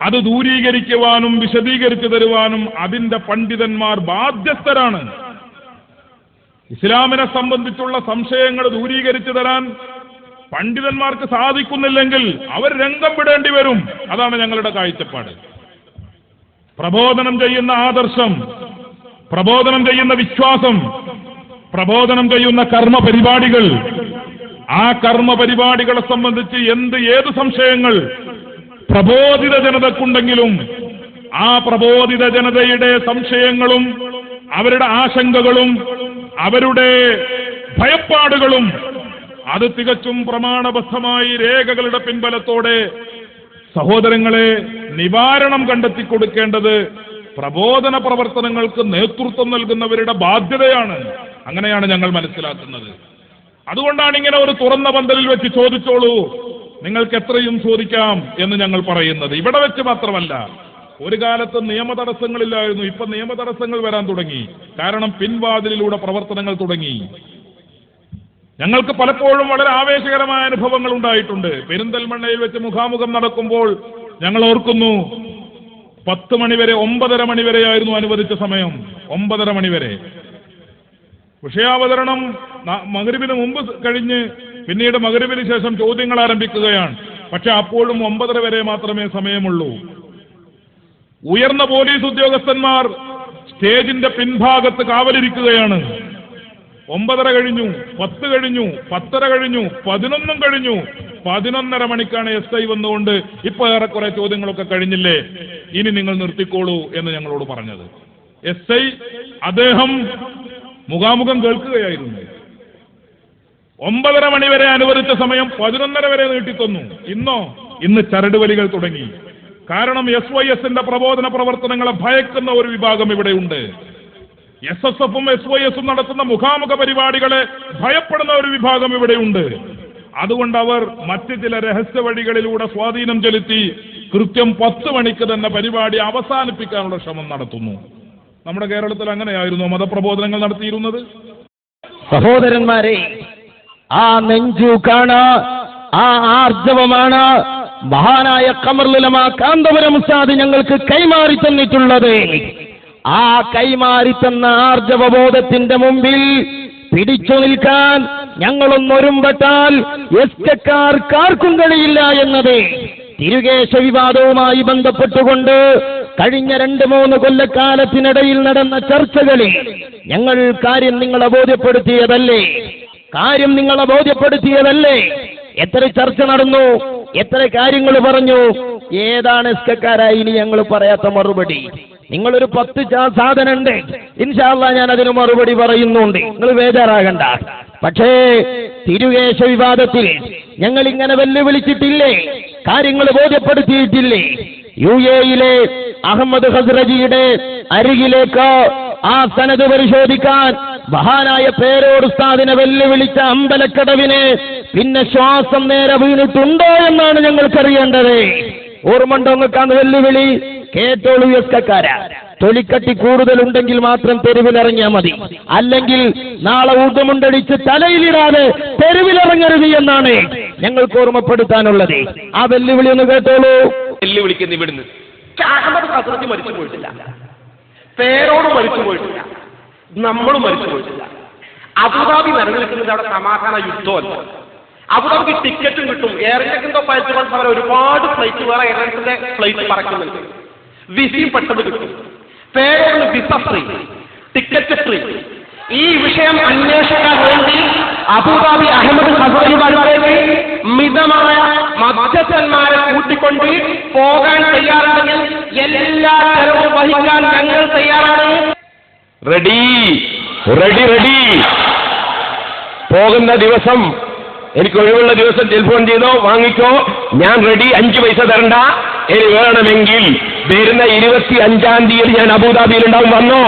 അത് ദൂരീകരിക്കുവാനും വിശദീകരിച്ചു തരുവാനും അതിന്റെ പണ്ഡിതന്മാർ ബാധ്യസ്ഥരാണ്. ഇസ്ലാമിനെ സംബന്ധിച്ചുള്ള സംശയങ്ങൾ ദൂരീകരിച്ചു തരാൻ പണ്ഡിതന്മാർക്ക് സാധിക്കുന്നില്ലെങ്കിൽ അവർ രംഗം വിടേണ്ടി വരും. അതാണ് ഞങ്ങളുടെ കാഴ്ചപ്പാട്. പ്രബോധനം ചെയ്യുന്ന ആദർശം, പ്രബോധനം ചെയ്യുന്ന വിശ്വാസം, പ്രബോധനം ചെയ്യുന്ന കർമ്മ പരിപാടികൾ, ആ കർമ്മ പരിപാടികളെ സംബന്ധിച്ച് ഏത് സംശയങ്ങൾ പ്രബോധിത ജനതക്കുണ്ടെങ്കിലും ആ പ്രബോധിത ജനതയുടെ സംശയങ്ങളും അവരുടെ ആശങ്കകളും അവരുടെ ഭയപ്പാടുകളും അത് തികച്ചും പ്രമാണബദ്ധമായി രേഖകളുടെ പിൻബലത്തോടെ സഹോദരങ്ങളെ നിവാരണം കണ്ടെത്തി കൊടുക്കേണ്ടത് പ്രബോധന പ്രവർത്തനങ്ങൾക്ക് നേതൃത്വം നൽകുന്നവരുടെ ബാധ്യതയാണ്. അങ്ങനെയാണ് ഞങ്ങൾ മനസ്സിലാക്കുന്നത്. അതുകൊണ്ടാണ് ഇങ്ങനെ ഒരു തുറന്ന പന്തലിൽ വെച്ച് ചോദിച്ചോളൂ, നിങ്ങൾക്ക് എത്രയും ചോദിക്കാം എന്ന് ഞങ്ങൾ പറയുന്നത്. ഇവിടെ വെച്ച് മാത്രമല്ല, ഒരു കാലത്ത് നിയമതടസ്സങ്ങളില്ലായിരുന്നു, ഇപ്പൊ നിയമതടസ്സങ്ങൾ വരാൻ തുടങ്ങി. കാരണം പിൻവാതിലിലൂടെ പ്രവർത്തനങ്ങൾ തുടങ്ങി. ഞങ്ങൾക്ക് പലപ്പോഴും വളരെ ആവേശകരമായ അനുഭവങ്ങൾ ഉണ്ടായിട്ടുണ്ട്. പെരിന്തൽമണ്ണയിൽ വെച്ച് മുഖാമുഖം നടക്കുമ്പോൾ ഞങ്ങൾ ഓർക്കുന്നു, 10 മണിവരെ 9:30 മണിവരെയായിരുന്നു അനുവദിച്ച സമയം. 9:30 മണിവരെ വിഷയാവതരണം മഗ്‌രിബിന് മുമ്പ് കഴിഞ്ഞ് പിന്നീട് മഗ്‌രിബിന് ശേഷം ചോദ്യങ്ങൾ ആരംഭിക്കുകയാണ്. പക്ഷെ അപ്പോഴും 9:30 വരെ മാത്രമേ സമയമുള്ളൂ. ഉയർന്ന പോലീസ് ഉദ്യോഗസ്ഥന്മാർ സ്റ്റേജിന്റെ പിൻഭാഗത്ത് കാവലിരിക്കുകയാണ്. 9:30 കഴിഞ്ഞു, 10 കഴിഞ്ഞു, 10:30 കഴിഞ്ഞു, 11 കഴിഞ്ഞു. 11:30 മണിക്കാണ് SI വന്നുകൊണ്ട് ഇപ്പൊ ഏറെക്കുറെ ചോദ്യങ്ങളൊക്കെ കഴിഞ്ഞില്ലേ, ഇനി നിങ്ങൾ നിർത്തിക്കോളൂ എന്ന് ഞങ്ങളോട് പറഞ്ഞത്. SI അദ്ദേഹം മുഖാമുഖം കേൾക്കുകയായിരുന്നു. 9:30 മണിവരെ അനുവദിച്ച സമയം 11:30 വരെ നീട്ടിത്തന്നു. ഇന്ന് ചരടുവലികൾ തുടങ്ങി. കാരണം SYSന്റെ പ്രബോധന പ്രവർത്തനങ്ങളെ ഭയക്കുന്ന ഒരു വിഭാഗം ഇവിടെയുണ്ട്. SSFും SYSും നടത്തുന്ന മുഖാമുഖ പരിപാടികളെ ഭയപ്പെടുന്ന ഒരു വിഭാഗം ഇവിടെയുണ്ട്. അതുകൊണ്ട് അവർ മറ്റ് ചില രഹസ്യ വഴികളിലൂടെ സ്വാധീനം ചെലുത്തി കൃത്യം 10 മണിക്ക് തന്നെ പരിപാടി അവസാനിപ്പിക്കാനുള്ള ശ്രമം നടത്തുന്നു. നമ്മുടെ കേരളത്തിൽ അങ്ങനെയായിരുന്നു മതപ്രബോധനങ്ങൾ നടത്തിയിരുന്നത്. സഹോദരന്മാരെ, ആ നെഞ്ചൂക്കാണ്, ആ ആർജവമാണ് മഹാനായ ഖമറുൽ ഉലമാ കാന്തപുരം ഉസ്താദ് ഞങ്ങൾക്ക് കൈമാറി തന്നിട്ടുള്ളത്. ആ കൈമാറി തന്ന ആർജവബോധത്തിന്റെ മുമ്പിൽ പിടിച്ചു നിൽക്കാൻ ഞങ്ങളൊന്നൊരുമ്പെട്ടാൽ എസ്കക്കാർക്കാർക്കും കഴിയില്ല എന്നത് തിരുകേശ വിവാദവുമായി ബന്ധപ്പെട്ടുകൊണ്ട് കഴിഞ്ഞ 2-3 കൊല്ലക്കാലത്തിനിടയിൽ നടന്ന ചർച്ചകളിൽ ഞങ്ങൾ കാര്യം നിങ്ങളെ ബോധ്യപ്പെടുത്തിയതല്ലേ. എത്ര ചർച്ച നടന്നു, എത്ര കാര്യങ്ങൾ പറഞ്ഞു. ഏതാണ് എസ്കക്കാരായി ഇനി ഞങ്ങൾ പറയാത്ത മറുപടി? നിങ്ങളൊരു 10 സാധനമുണ്ട്, ഇൻഷാ അല്ലാഹ് ഞാൻ അതിന് മറുപടി പറയുന്നുണ്ട്, നിങ്ങൾ ബേജാറാകണ്ട. പക്ഷേ തിരുകേശ വിവാദത്തിൽ ഞങ്ങൾ ഇങ്ങനെ വെല്ലുവിളിച്ചിട്ടില്ലേ, കാര്യങ്ങൾ ബോധ്യപ്പെടുത്തിയിട്ടില്ലേ? UAE അഹമ്മദ് ഖസ്റജിയുടെ അരികിലേക്ക് ആ സനത് പരിശോധിക്കാൻ മഹാനായ പേരോട് ഉസ്താദിനെ വെല്ലുവിളിച്ച അമ്പലക്കടവിന് പിന്നെ ശ്വാസം നേരെ വീണിട്ടുണ്ടോ എന്നാണ് ഞങ്ങൾക്കറിയേണ്ടത്. ഓർമ്മണ്ടോ നിങ്ങൾക്കാണ് വെല്ലുവിളി? കേട്ടോളൂ എസ്കക്കാര, തൊലിക്കട്ടി കൂടുതലുണ്ടെങ്കിൽ മാത്രം തെരുവിലിറങ്ങിയാൽ മതി, അല്ലെങ്കിൽ നാളെ ഊട്ടുമുണ്ടടിച്ച് തലയിലിടാതെ തെരുവിലിറങ്ങരുത് എന്നാണ് ഞങ്ങൾക്ക് ഓർമ്മപ്പെടുത്താനുള്ളത്. ആ വെല്ലുവിളി ഒന്ന് കേട്ടോളൂ. വെല്ലുവിളിക്കുന്ന ഇവിടുന്ന് അഹമ്മദ് ഖസ്റജി മരിച്ചു പോയിട്ടില്ല, പേരോട് മരിച്ചു പോയിട്ടില്ല, നമ്മളും മരിച്ചു പോയിട്ടില്ല. അബുദാബി നിലനിൽക്കുന്നത് അവിടെ സമാധാന യുദ്ധമല്ല. അബുദാബിക്ക് ടിക്കറ്റും കിട്ടും. എയർ ഇന്ത്യക്കെന്തോ പൈസ ഒരുപാട് ഫ്ലൈറ്റ്, വേറെ എയർലൈൻസിന്റെ ഫ്ലൈറ്റ് പറക്കുന്നുണ്ട്. വിസയും പെട്ടെന്ന് കിട്ടും. പേരോട് വിസ ഫ്രീ, ടിക്കറ്റ് ഫ്രീ. ഈ വിഷയം അന്വേഷിക്കാൻ വേണ്ടി അബുദാബി അഹമ്മദ് ഖസ്റജിയുടെ മിതമായ മധ്യസ്ഥന്മാരെ കൂട്ടിക്കൊണ്ട് പോകാൻ തയ്യാറാണെങ്കിൽ എല്ലാ ചെലവും വഹിക്കാൻ ഞങ്ങൾ തയ്യാറാണ്. Ready ready ready. പോകുന്ന ദിവസം എനിക്ക് ഒഴിവുള്ള ദിവസം ടെലിഫോൺ ചെയ്തോ, വാങ്ങിക്കോ, ഞാൻ റെഡി. 5 പൈസ തരണ്ട. ഇനി വേണമെങ്കിൽ വരുന്ന 25-ാം തീയതി ഞാൻ അബുദാബിയിലുണ്ടാവും. വന്നോ?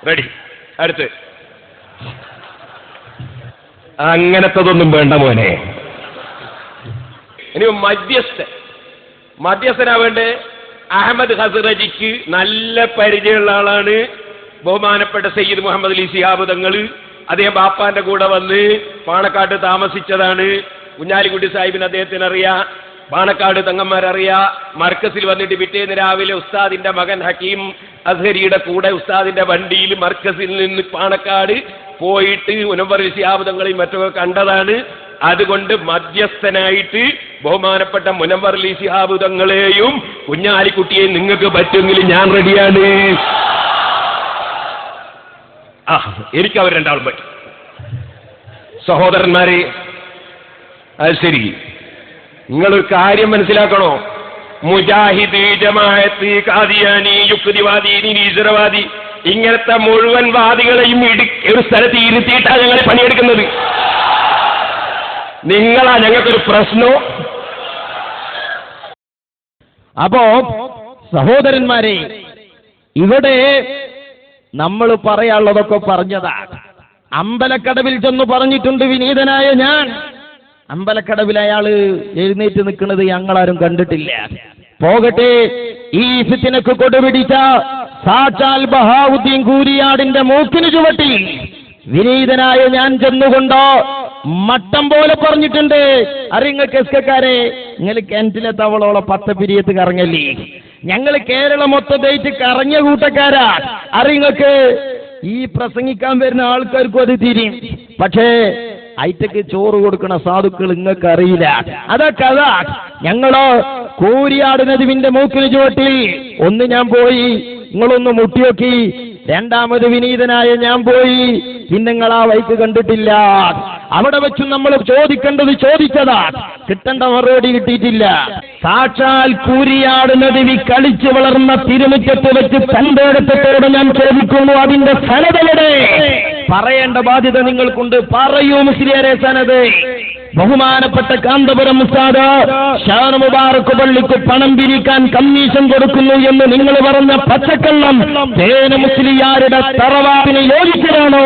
റെഡി. അടുത്ത് അങ്ങനത്തതൊന്നും വേണ്ട മോനെ. ഇനി മധ്യസ്ഥനാ വേണ്ടേ? അഹമ്മദ് ഖസ്റജിക്ക് നല്ല പരിചയമുള്ള ആളാണ് ബഹുമാനപ്പെട്ട സയ്യിദ് മുഹമ്മദ് അലി ശിഹാബ് തങ്ങൾ. അദ്ദേഹം ബാപ്പാന്റെ കൂടെ വന്ന് പാണക്കാട്ട് താമസിച്ചതാണ്. കുഞ്ഞാലിക്കുട്ടി സാഹിബിന് അദ്ദേഹത്തിന് അറിയാം. പാണക്കാട് തങ്ങന്മാരറിയാ, മർക്കസിൽ വന്നിട്ട് പിറ്റേന്ന് രാവിലെ ഉസ്താദിന്റെ മകൻ ഹക്കീം അസ്ഹരിയുടെ കൂടെ ഉസ്താദിന്റെ വണ്ടിയിൽ മർക്കസിൽ നിന്ന് പാണക്കാട് പോയിട്ട് മുനവ്വർ ശിഹാബ് തങ്ങളെയും മറ്റൊക്കെ കണ്ടതാണ്. അതുകൊണ്ട് മധ്യസ്ഥനായിട്ട് ബഹുമാനപ്പെട്ട മുനവ്വർ ശിഹാബ് തങ്ങളെയും കുഞ്ഞാലിക്കുട്ടിയെയും നിങ്ങൾക്ക് പറ്റുമെങ്കിൽ ഞാൻ റെഡിയാണ്. എനിക്ക് അവർ രണ്ടാളും പറ്റും. സഹോദരന്മാരെ, അത് ശരി, നിങ്ങളൊരു കാര്യം മനസ്സിലാക്കണോ? മുജാഹിദ്, ജമാഅത്ത്, ഖാദിയാനി, യുക്തിവാദി, നിരീശ്വരവാദി, ഇങ്ങനത്തെ മുഴുവൻ വാദികളെയും ഒരു സ്ഥലത്ത് ഇരുത്തിയിട്ടാണ് ഞങ്ങൾ പണിയെടുക്കുന്നത്. നിങ്ങളാ ഞങ്ങൾക്കൊരു പ്രശ്നോ? അപ്പോ സഹോദരന്മാരെ, ഇവിടെ നമ്മൾ പറയാനുള്ളതൊക്കെ പറഞ്ഞതാണ്. അമ്പലക്കടവിൽ ചെന്ന് പറഞ്ഞിട്ടുണ്ട് വിനീതനായ ഞാൻ. അമ്പലക്കടവിൽ അയാള് എഴുന്നേറ്റ് നിൽക്കുന്നത് ഞങ്ങളാരും കണ്ടിട്ടില്ല. പോകട്ടെ, ഈ ഫിത്നക്ക് കൊടുപിടിച്ച സാക്ഷാൽ ബഹാവുദ്ദീൻ കൂരിയാടിന്റെ മൂക്കിന് ചുവട്ടിൽ വിനീതനായ ഞാൻ ചെന്നുകൊണ്ടോ മട്ടം പോലെ പറഞ്ഞിട്ടുണ്ട്. അറിയങ്ങൾക്ക് എസ്കക്കാരെ, നിങ്ങൾ കിണറ്റിലെ തവളോളം 10 പിരിയത്ത് കറങ്ങല്ലേ? ഞങ്ങൾ കേരളം മൊത്തമായിട്ട് കറങ്ങിയ കൂട്ടക്കാരാ. അറിയങ്ങൾക്ക് ഈ പ്രസംഗിക്കാൻ വരുന്ന ആൾക്കാർക്കും അത് തിരിയും. പക്ഷേ ഐറ്റക്ക് ചോറ് കൊടുക്കണ സാധുക്കൾ നിങ്ങൾക്ക് അറിയില്ല. അതൊക്കെ അതാ. ഞങ്ങളോ കൂരിയാട് നദിവിന്റെ മൂക്കിന് ചുവട്ടിൽ ഒന്ന് ഞാൻ പോയി, നിങ്ങളൊന്ന് മുട്ടിയോക്കി. രണ്ടാമത് വിനീതനായ ഞാൻ പോയി, പിന്നെ നിങ്ങൾ ആ വൈക്ക് കണ്ടിട്ടില്ല. അവിടെ വെച്ച് നമ്മൾ ചോദിക്കേണ്ടത് ചോദിച്ചതാ, കിട്ടേണ്ട മറുപടി കിട്ടിയിട്ടില്ല. സാക്ഷാൽ കൂരിയാട് നദി കളിച്ചു വളർന്ന തിരുമുറ്റത്ത് വെച്ച് തന്റെ ഇടത്തോടെ ഞാൻ ചോദിക്കുന്നു, അതിന്റെ സനതയുടെ പറയേണ്ട ബാധ്യത നിങ്ങൾക്കുണ്ട്. പറയൂ മുസ്ലിയാരെ സനത്. ബഹുമാനപ്പെട്ട കാന്തപുരം ഉസ്താദ് ഷാൻ മുബാറക് പള്ളിക്ക് പണം പിരിക്കാൻ കമ്മീഷൻ കൊടുക്കുന്നു എന്ന് നിങ്ങൾ പറഞ്ഞ പച്ചക്കള്ളം തേന മുസ്ലിയാരുടെ തറവാടിന് യോജിച്ചതാണോ?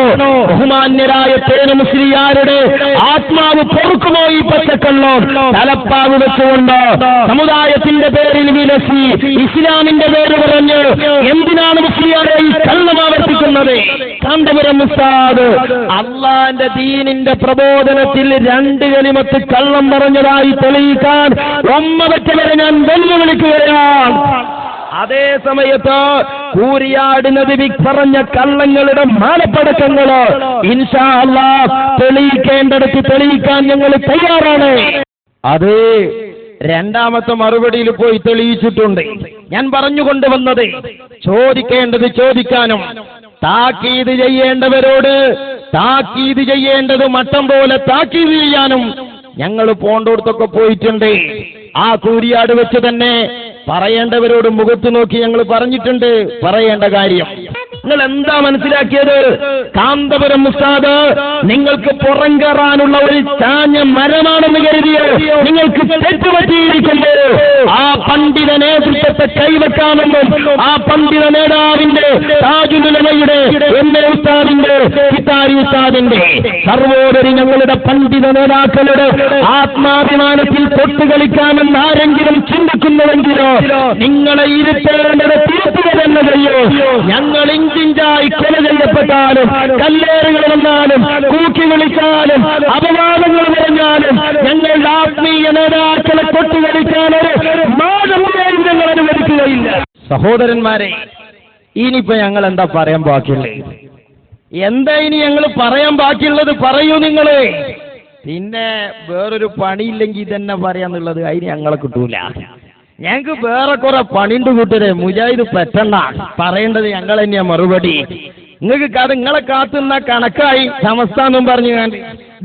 ബഹുമാന്യരായ തേന മുസ്ലിയാരുടെ ആത്മാവ് പൊറുക്കുമോ ഈ പച്ചക്കള്ളം? തലപ്പാവ് വെച്ചുകൊണ്ട് സമുദായത്തിന്റെ പേരിൽ വിലസി ഇസ്ലാമിന്റെ പേര് പറഞ്ഞ് എന്തിനാണ് മുസ്ലിയാരെ ഈ കള്ളം ആവർത്തിക്കുന്നത്? കാന്തപുരം ഉസ്താദ് അള്ളാന്റെ ദീനിന്റെ പ്രബോധനത്തിൽ 2 കലിമത്ത് കള്ളം പറഞ്ഞതായി തെളിയിക്കാൻ ഒമ്മവറ്റവരെ ഞാൻ വെല്ലുവിളിക്കുകയാണ്. അതേ സമയത്ത് കൂരിയാട് നദി പറഞ്ഞ കള്ളങ്ങളുടെ മാലപ്പടക്കങ്ങള് ഇൻഷാ അല്ലാഹ് തെളിയിക്കേണ്ടടുത്ത് തെളിയിക്കാൻ ഞങ്ങൾ തയ്യാറാണ്. അത് രണ്ടാമത്തെ മറുപടിയിൽ പോയി തെളിയിച്ചിട്ടുണ്ട്. ഞാൻ പറഞ്ഞുകൊണ്ടുവന്നത് ചോദിക്കേണ്ടത് ചോദിക്കാനും താക്കീത് ചെയ്യേണ്ടവരോട് താക്കീത് ചെയ്യേണ്ടത് മട്ടം പോലെ താക്കീത് ചെയ്യാനും ഞങ്ങൾ പോണ്ടോടത്തൊക്കെ പോയിട്ടുണ്ട്. ആ കൂരിയാട് വെച്ച് തന്നെ പറയേണ്ടവരോട് മുഖത്ത് നോക്കി ഞങ്ങൾ പറഞ്ഞിട്ടുണ്ട് പറയേണ്ട കാര്യം. നിങ്ങൾ എന്താ മനസ്സിലാക്കിയത്? കാന്തപുരം ഉസ്താദ് നിങ്ങൾക്ക് പുറം കയറാനുള്ള ഒരു ചാഞ്ഞ മരമാണെന്ന് കരുതിയോ? നിങ്ങൾക്ക് തെറ്റുപറ്റിയിരിക്കുമ്പോൾ ആ പണ്ഡിത നേതൃത്വത്തെ കൈവെക്കാമെന്നും ആ പണ്ഡിത നേതാവിന്റെ താജുൽ ഉലമയുടെ എന്റെ ഉസ്താദിന്റെ കിത്താരി ഉസ്താദിന്റെ സർവോപരി ഞങ്ങളുടെ പണ്ഡിത നേതാക്കളുടെ ആത്മാഭിമാനത്തിൽ തൊട്ടുകളിക്കാമെന്ന് ആരെങ്കിലും ചിന്തിക്കുന്നുവെങ്കിലോ നിങ്ങളെ ഇരുത്തേണ്ടത് തിരുത്തുക തന്നെ ചെയ്യോ. ഞങ്ങൾ ഇഞ്ചിഞ്ചായി കൊല ചെയ്യപ്പെട്ടാലും കല്ലേറുകൾ വന്നാലും കൂക്കി വിളിച്ചാലും അപവാദങ്ങൾ പറഞ്ഞാലും ഞങ്ങളുടെ ആത്മീയ നേതാക്കളെ തൊട്ടുകളിക്കാനൊരു മാതൃകയും ഞങ്ങൾ അനുവദിക്കുകയില്ല. സഹോദരന്മാരെ, ഇനിയിപ്പോ ഞങ്ങൾ എന്താ പറയാൻ ബാക്കിയുള്ളത്? എന്താ ഇനി ഞങ്ങൾ പറയാൻ ബാക്കിയുള്ളത്? പറയൂ നിങ്ങള്. പിന്നെ വേറൊരു പണിയില്ലെങ്കിൽ ഇതന്നെ പറയാന്നുള്ളത് അതിന് ഞങ്ങളെ കിട്ടൂല. ഞങ്ങൾക്ക് വേറെ കുറെ പണിണ്ട് കൂട്ടരെ. മുജാഹിദ് പെട്ടെന്ന പറയേണ്ടത് ഞങ്ങൾ തന്നെയാ മറുപടി. നിങ്ങൾക്ക് നിങ്ങളെ കാത്തുന്ന കണക്കായി സമസ്താന്നും പറഞ്ഞു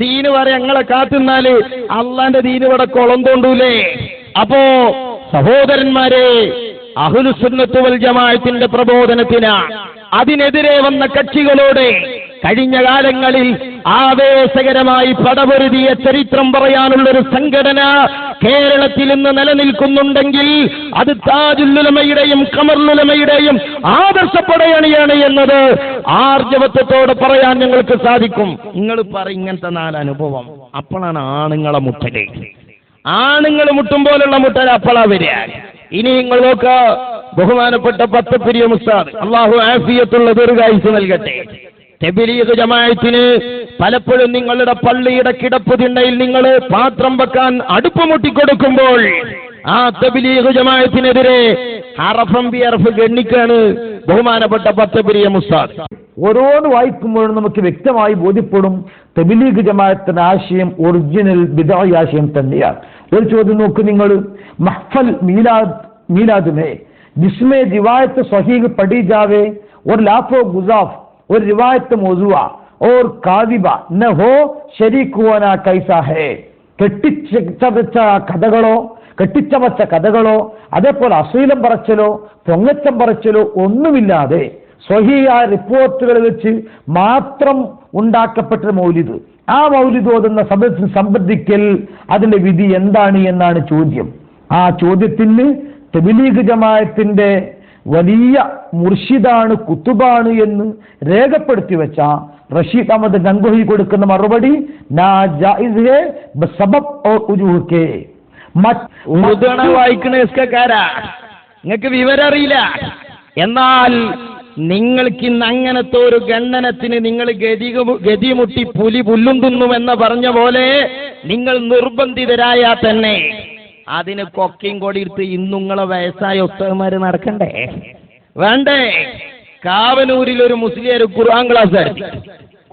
ദീന് പറയാം. ഞങ്ങളെ കാത്തുന്നാല് അള്ളാന്റെ ദീന് ഇവിടെ കുളം തോണ്ടൂലേ? അപ്പോ സഹോദരന്മാരെ, അഹ്ലുസുന്നത്ത് വൽ ജമാഅത്തിന്റെ പ്രബോധനത്തിന് അതിനെതിരെ വന്ന കക്ഷികളോട് കഴിഞ്ഞ കാലങ്ങളിൽ ആവേശകരമായി പടപൊരുതിയ ചരിത്രം പറയാനുള്ളൊരു സംഘടന കേരളത്തിൽ ഇന്ന് നിലനിൽക്കുന്നുണ്ടെങ്കിൽ അത് താജുൽ ഉലമയുടെയും ഖമറുൽ ഉലമയുടെയും ആദർശപ്പടയണിയാണ് എന്നത് ആർജവത്വത്തോടെ പറയാൻ ഞങ്ങൾക്ക് സാധിക്കും. നിങ്ങൾ പറയും ഇങ്ങനത്തെ 4 അനുഭവം. അപ്പോഴാണ് ആണുങ്ങളെ മുട്ടല്. ആണുങ്ങൾ മുട്ടും പോലുള്ള മുട്ടൽ അപ്പോഴാ വരിക. ഇനി നിങ്ങൾ നോക്ക, ബഹുമാനപ്പെട്ട 10 പിരിയം ഉസ്താദ് അള്ളാഹു ആഫിയത്തുള്ള ദീർഘായുസ് നൽകട്ടെ. തബ്ലീഗ് ജമാഅത്തിന് പലപ്പോഴും നിങ്ങളുടെ പള്ളിയുടെ കിടപ്പ് തിണ്ണയിൽ നിങ്ങൾ പാത്രം വെക്കാൻ അടുപ്പ് മുട്ടിക്കൊടുക്കുമ്പോൾ ആ തബ്ലീഗ് ജമാഅത്തിനെതിരെ ഹറഫം ബിഅർഫ് ഗണ്ണിക്കാണ് ബഹുമാനപ്പെട്ട പത്തപിരിയ മുസ്താദ്. ഓരോന്ന് വായിക്കുമ്പോഴും നമുക്ക് വ്യക്തമായി ബോധ്യപ്പെടും തബ്ലീഗ് ജമാഅത്തിന്റെ ആശയം ഒറിജിനൽ ബിദ്അഈ ആശയം തന്നെയാണ്. ഒരു ചോദ്യം നോക്ക് നിങ്ങൾ, മഹ്ഫൽ मीलाद में जिसमें रिवायत सहीह पढ़ी जावे और लाफो गुजाफ और रिवायत मौजूआ और कादिबा न हो शरीक होना कैसा है. കെട്ടിച്ചമച്ച കഥകളോ അതേപോലെ അശ്ലീലം പറച്ചലോ പൊങ്ങച്ചം പറച്ചലോ ഒന്നുമില്ലാതെ സ്വഹീഹായ റിപ്പോർട്ടുകൾ വെച്ച് മാത്രം ഉണ്ടാക്കപ്പെട്ട മൗലിദ്, ആ മൗലിദ് ഓതുന്ന സംബന്ധിക്കൽ അതിന്റെ വിധി എന്താണ് എന്നാണ് ചോദ്യം. ആ ചോദ്യത്തിന് തബ്ലീഗ് ജമാഅത്തിന്റെ വലിയ മുർഷിദാണ്, കുത്തുബാണ് എന്ന് രേഖപ്പെടുത്തി വെച്ച റഷീദ് അഹമ്മദ് ഗംഗോഹി കൊടുക്കുന്ന മറുപടി നാ ജായിസ് ഹേ ബസബബ് ഔർ ഉജൂഹ് കെ. വായിക്കണേസ്കാരാ, നിങ്ങൾക്ക് വിവരം അറിയില്ല. എന്നാൽ നിങ്ങൾക്ക് ഇന്ന് അങ്ങനത്തെ ഒരു ഗണ്ണനത്തിന് നിങ്ങൾ ഗതിമുട്ടി പുലി പുല്ലും തിന്നുമെന്ന് പറഞ്ഞ പോലെ നിങ്ങൾ നിർബന്ധിതരായാൽ തന്നെ അതിന് കൊക്കയും കൊടിയിട്ട് ഇന്നുങ്ങളെ വയസ്സായ ഉസ്താദുമാര് നടക്കണ്ടേ? വേണ്ടേ? കാവനൂരിൽ ഒരു മുസ്ലിം ഖുർആൻ ക്ലാസ് നടത്തി.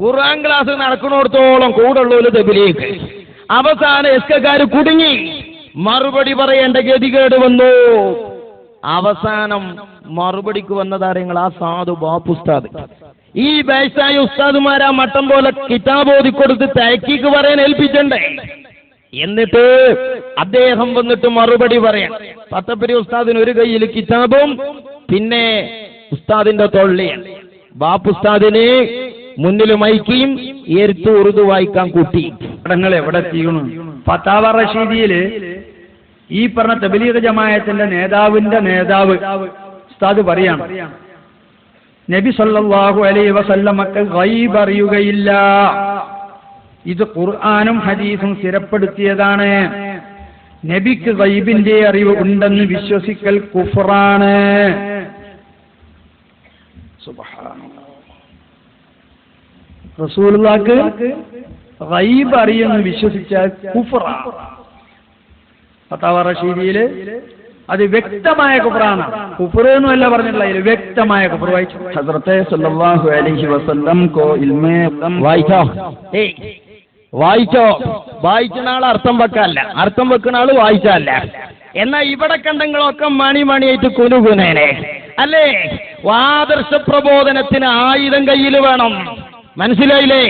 ഖുർആൻ ക്ലാസ് നടക്കുന്നിടത്തോളം കൂടുള്ളൂര് തബ്ലീഗ്. അവസാനം എസ്കക്കാര് കുടുങ്ങി, മറുപടി പറയേണ്ട ഗതികേട് വന്നു. അവസാനം മറുപടിക്ക് വന്നതാരങ്ങൾ ആ സാധു ബാപ്പുസ്താദ്. ഈ വയസ്സായ ഉസ്താദുമാരാ മട്ടം പോലെ കിതാബ് ഓതിക്കൊടുത്ത് തഹ്കീഖ് പറയാൻ ഏൽപ്പിച്ചണ്ടേ? എന്നിട്ട് അദ്ദേഹം വന്നിട്ട് മറുപടി പറയാൻ, പത്തപ്പരി ഉസ്താദിന് ഒരു കയ്യിൽ കിതാബും പിന്നെ ഉസ്താദിന്റെ തൊള്ളിയാണ്, ബാപ്പുസ്താദിന് മുന്നിൽ മൈക്കിയും എരുത്ത് ഉറുദു വായിക്കാൻ കൂട്ടി. പടങ്ങൾ എവിടെ എത്തിക്കണു? ഫത്താവ റഷീദിയില് ഈ പറഞ്ഞ തബ്ലീഗ് ജമാഅത്തിന്റെ നേതാവ് ഉസ്താദ് പറയാണ്, നബി സല്ലല്ലാഹു അലൈഹി വസല്ലമക്ക് ഗൈബ് അറിയുകയില്ല. ഇത് ഖുർആനും ഹദീസും സ്ഥിരപ്പെടുത്തിയതാണ്. നബിക്ക് ഗൈബിന്റെ അറിവ് ഉണ്ടെന്ന് വിശ്വസിക്കൽ കുഫ്റാണ്. സുബ്ഹാനല്ലാഹ്. റസൂലുള്ളാഹിക്ക് ഗൈബ് അറിയുമെന്ന് വിശ്വസിച്ചാൽ കുഫ്റാണ്. ഫത്താവ റഷീദിയില് അത് വ്യക്തമായ കുഫ്റാണ്. കുഫ്ർ എന്നല്ല പറഞ്ഞിട്ടുള്ള, അതിൽ വ്യക്തമായ കുഫ്ർ വായിച്ചു. ഹസ്രത്തെ സല്ലല്ലാഹു അലൈഹി വസല്ലം കോ ഇൽമേ വായിച്ചോ, വായിക്കുന്ന ആൾ അർത്ഥം വെക്കല്ല, അർത്ഥം വെക്കുന്ന ആള് വായിച്ചല്ല. എന്നാ ഇവിടെ കണ്ടെങ്കിലൊക്കെ മണിയായിട്ട് കുനുകുനേനെ അല്ലേ? ആദർശ പ്രബോധനത്തിന് ആയുധം കയ്യിൽ വേണം, മനസ്സിലായില്ലേ?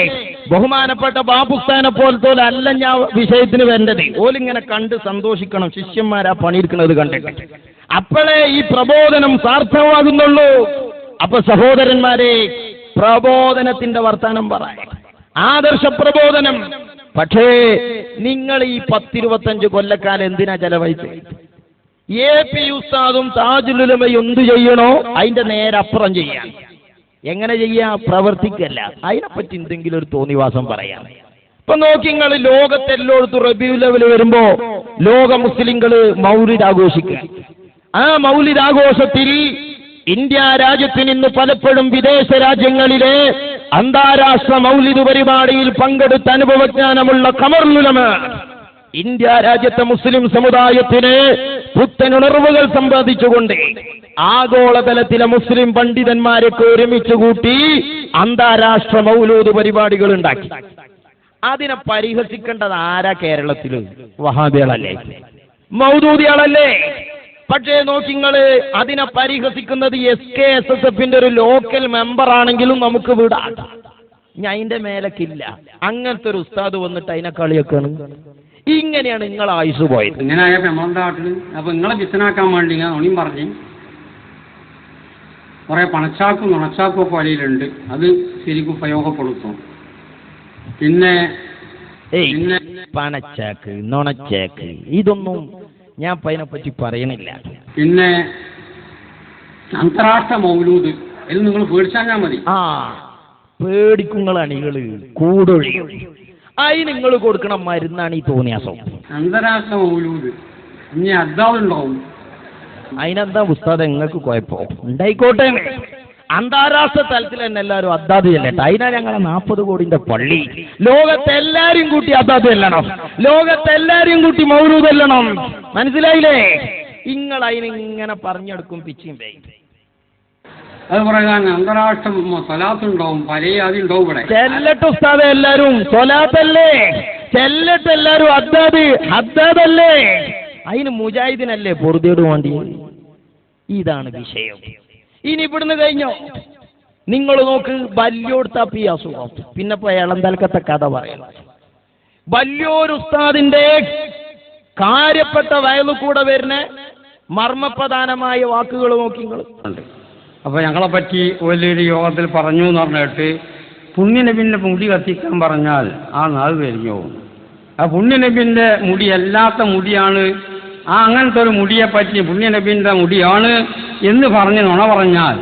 ബഹുമാനപ്പെട്ട ബാബുസ്ഥാനെ പോലത്തെ അല്ല ഞാൻ വിഷയത്തിന് വരേണ്ടത്. ഓലിങ്ങനെ കണ്ട് സന്തോഷിക്കണം, ശിഷ്യന്മാരാ പണിയെടുക്കുന്നത് കണ്ടിട്ട്. അപ്പോഴേ ഈ പ്രബോധനം സാർത്ഥകമാകുന്നുള്ളൂ. അപ്പൊ സഹോദരന്മാരെ, പ്രബോധനത്തിന്റെ വർത്താനം പറയാം, ആദർശ പ്രബോധനം. പക്ഷേ നിങ്ങൾ ഈ 10-25 കൊല്ലക്കാലം എന്തിനാ ചെലവഴിച്ചത്? AP ഉസ്താദും താജുൽ ഉലമയും എന്തു ചെയ്യണോ അതിന്റെ നേരെ അപ്പുറം ചെയ്യാൻ. എങ്ങനെ ചെയ്യാ? പ്രവർത്തിക്കല്ല. അതിനെപ്പറ്റി എന്തെങ്കിലും ഒരു തോന്നിവാസം പറയാം. ഇപ്പൊ നോക്കി നിങ്ങൾ, ലോകത്തെല്ലോടത്തും റബീഉൽ അവ്വൽ വരുമ്പോ ലോക മുസ്ലിങ്ങള് മൗലിദ് ആഘോഷിക്കുക. ആ മൗലിദ് ആഘോഷത്തിൽ ഇന്ത്യ രാജ്യത്ത് നിന്ന് പലപ്പോഴും വിദേശ രാജ്യങ്ങളിലെ അന്താരാഷ്ട്ര മൗലിദ് പരിപാടിയിൽ പങ്കെടുത്ത അനുഭവജ്ഞാനമുള്ള ഖമറുൽ ഉലമ ഇന്ത്യ രാജ്യത്തെ മുസ്ലിം സമുദായത്തിന് പുത്തനുണർവുകൾ സമ്പാദിച്ചുകൊണ്ട് ആഗോളതലത്തിലെ മുസ്ലിം പണ്ഡിതന്മാരൊക്കെ ഒരുമിച്ച് കൂട്ടി അന്താരാഷ്ട്ര മൗലൂദ് പരിപാടികൾ ഉണ്ടാക്കി. അതിനെ പരിഹസിക്കേണ്ടത് ആരാ? കേരളത്തില് വഹാബികളല്ലേ, മൗദൂദികളല്ലേ? പക്ഷേ നോക്കിങ്ങള്, അതിനെ പരിഹസിക്കുന്നത് SKSSFന്റെ ഒരു ലോക്കൽ മെമ്പർ ആണെങ്കിലും നമുക്ക് വിടാം. ഞാൻ അതിന്റെ മേലക്കില്ല. അങ്ങനത്തെ ഒരു ഉസ്താദ് വന്നിട്ട് അതിനെ കളിയൊക്കെയാണ്. ഇങ്ങനെയാണ് നിങ്ങൾ ആയുസ് പോയത്. ഇങ്ങനെ ആയപ്പോ നമ്മളെ നാട്ടില് അപ്പൊ നിങ്ങളെ ബിസിനാക്കാൻ വേണ്ടി ഞാൻ ഒണിയും പറഞ്ഞ് കുറെ പണച്ചാക്കും നുണച്ചാക്കും ഒക്കെ വഴിയിലുണ്ട്. അത് ശരിക്കും ഉപയോഗപ്പെടുത്തും. പിന്നെ പണച്ചാക്ക് നുണച്ചാക്ക് ഇതൊന്നും ഞാൻ അതിനെപ്പറ്റി പറയണില്ല. പിന്നെ അന്താരാഷ്ട്ര മൗലൂദ് ഇത് നിങ്ങൾ പേടിച്ചാൽ മതി. പേടിക്കുങ്ങൾ അണികള് കൂടൊഴിയും. അതിന് നിങ്ങൾ കൊടുക്കണ മരുന്നാണ് ഈ തോന്നിയാസം. അന്താരാഷ്ട്ര മൗലൂദ് ഇനി അതാവുണ്ടാവും. അതിനെന്താ ഉസ്താദ് നിങ്ങൾക്ക് കുഴപ്പം? ഉണ്ടായിക്കോട്ടെ. അന്താരാഷ്ട്ര തലത്തിൽ തന്നെ എല്ലാവരും അദ്ദാദ് ചെല്ലട്ടെ. അതിനാ ഞങ്ങളെ 40 കോടിന്റെ പള്ളി. ലോകത്തെല്ലാരും കൂട്ടി അദ്ദാദ് ചെല്ലണം, ലോകത്തെല്ലാരും കൂട്ടി മൗലൂദ് ചെല്ലണം. മനസ്സിലായില്ലേ? നിങ്ങൾ അതിനിങ്ങനെ പറഞ്ഞെടുക്കും പിച്ചിയും പേയും. അത് പറയാൻ അന്താരാഷ്ട്ര സ്വലാത്തുണ്ടാവും, പല അതുണ്ടാവും ഇവിടെ. ചെല്ലട്ട് ഉസ്താദെ എല്ലാരും സ്വലാത്തല്ലേ, ചെല്ലട്ട് എല്ലാരും അദ്ദാദ് അദ്ദാദല്ലേ. അതിന് മുജാഹിദിനല്ലേ പൊറുതിയോട് വേണ്ടി. ഇതാണ് വിഷയം. ഇനി ഇവിടുന്ന് കഴിഞ്ഞോ നിങ്ങൾ നോക്ക്, വല്യോടുത്താപ്പി അസുഖം. പിന്നെ ഇപ്പൊ ഇളന്തലക്കത്തെ കഥ പറയണം. വല്യോരു ഉസ്താദിന്റെ കാര്യപ്പെട്ട വയലു കൂടെ വരുന്ന മർമ്മപ്രധാനമായ വാക്കുകൾ നോക്കി നിങ്ങൾ. അപ്പോൾ ഞങ്ങളെ പറ്റി വലിയൊരു യോഗത്തിൽ പറഞ്ഞു എന്ന് പറഞ്ഞിട്ട് പുണ്യനബിൻ്റെ മുടി കത്തിക്കാൻ പറഞ്ഞാൽ ആ നാൾ കഴിഞ്ഞു. ആ പുണ്യനബിൻ്റെ മുടി അല്ലാത്ത മുടിയാണ്, ആ അങ്ങനത്തെ ഒരു മുടിയെ പറ്റി പുണ്യനബിൻ്റെ മുടിയാണ് എന്ന് പറഞ്ഞ് നുണ പറഞ്ഞാൽ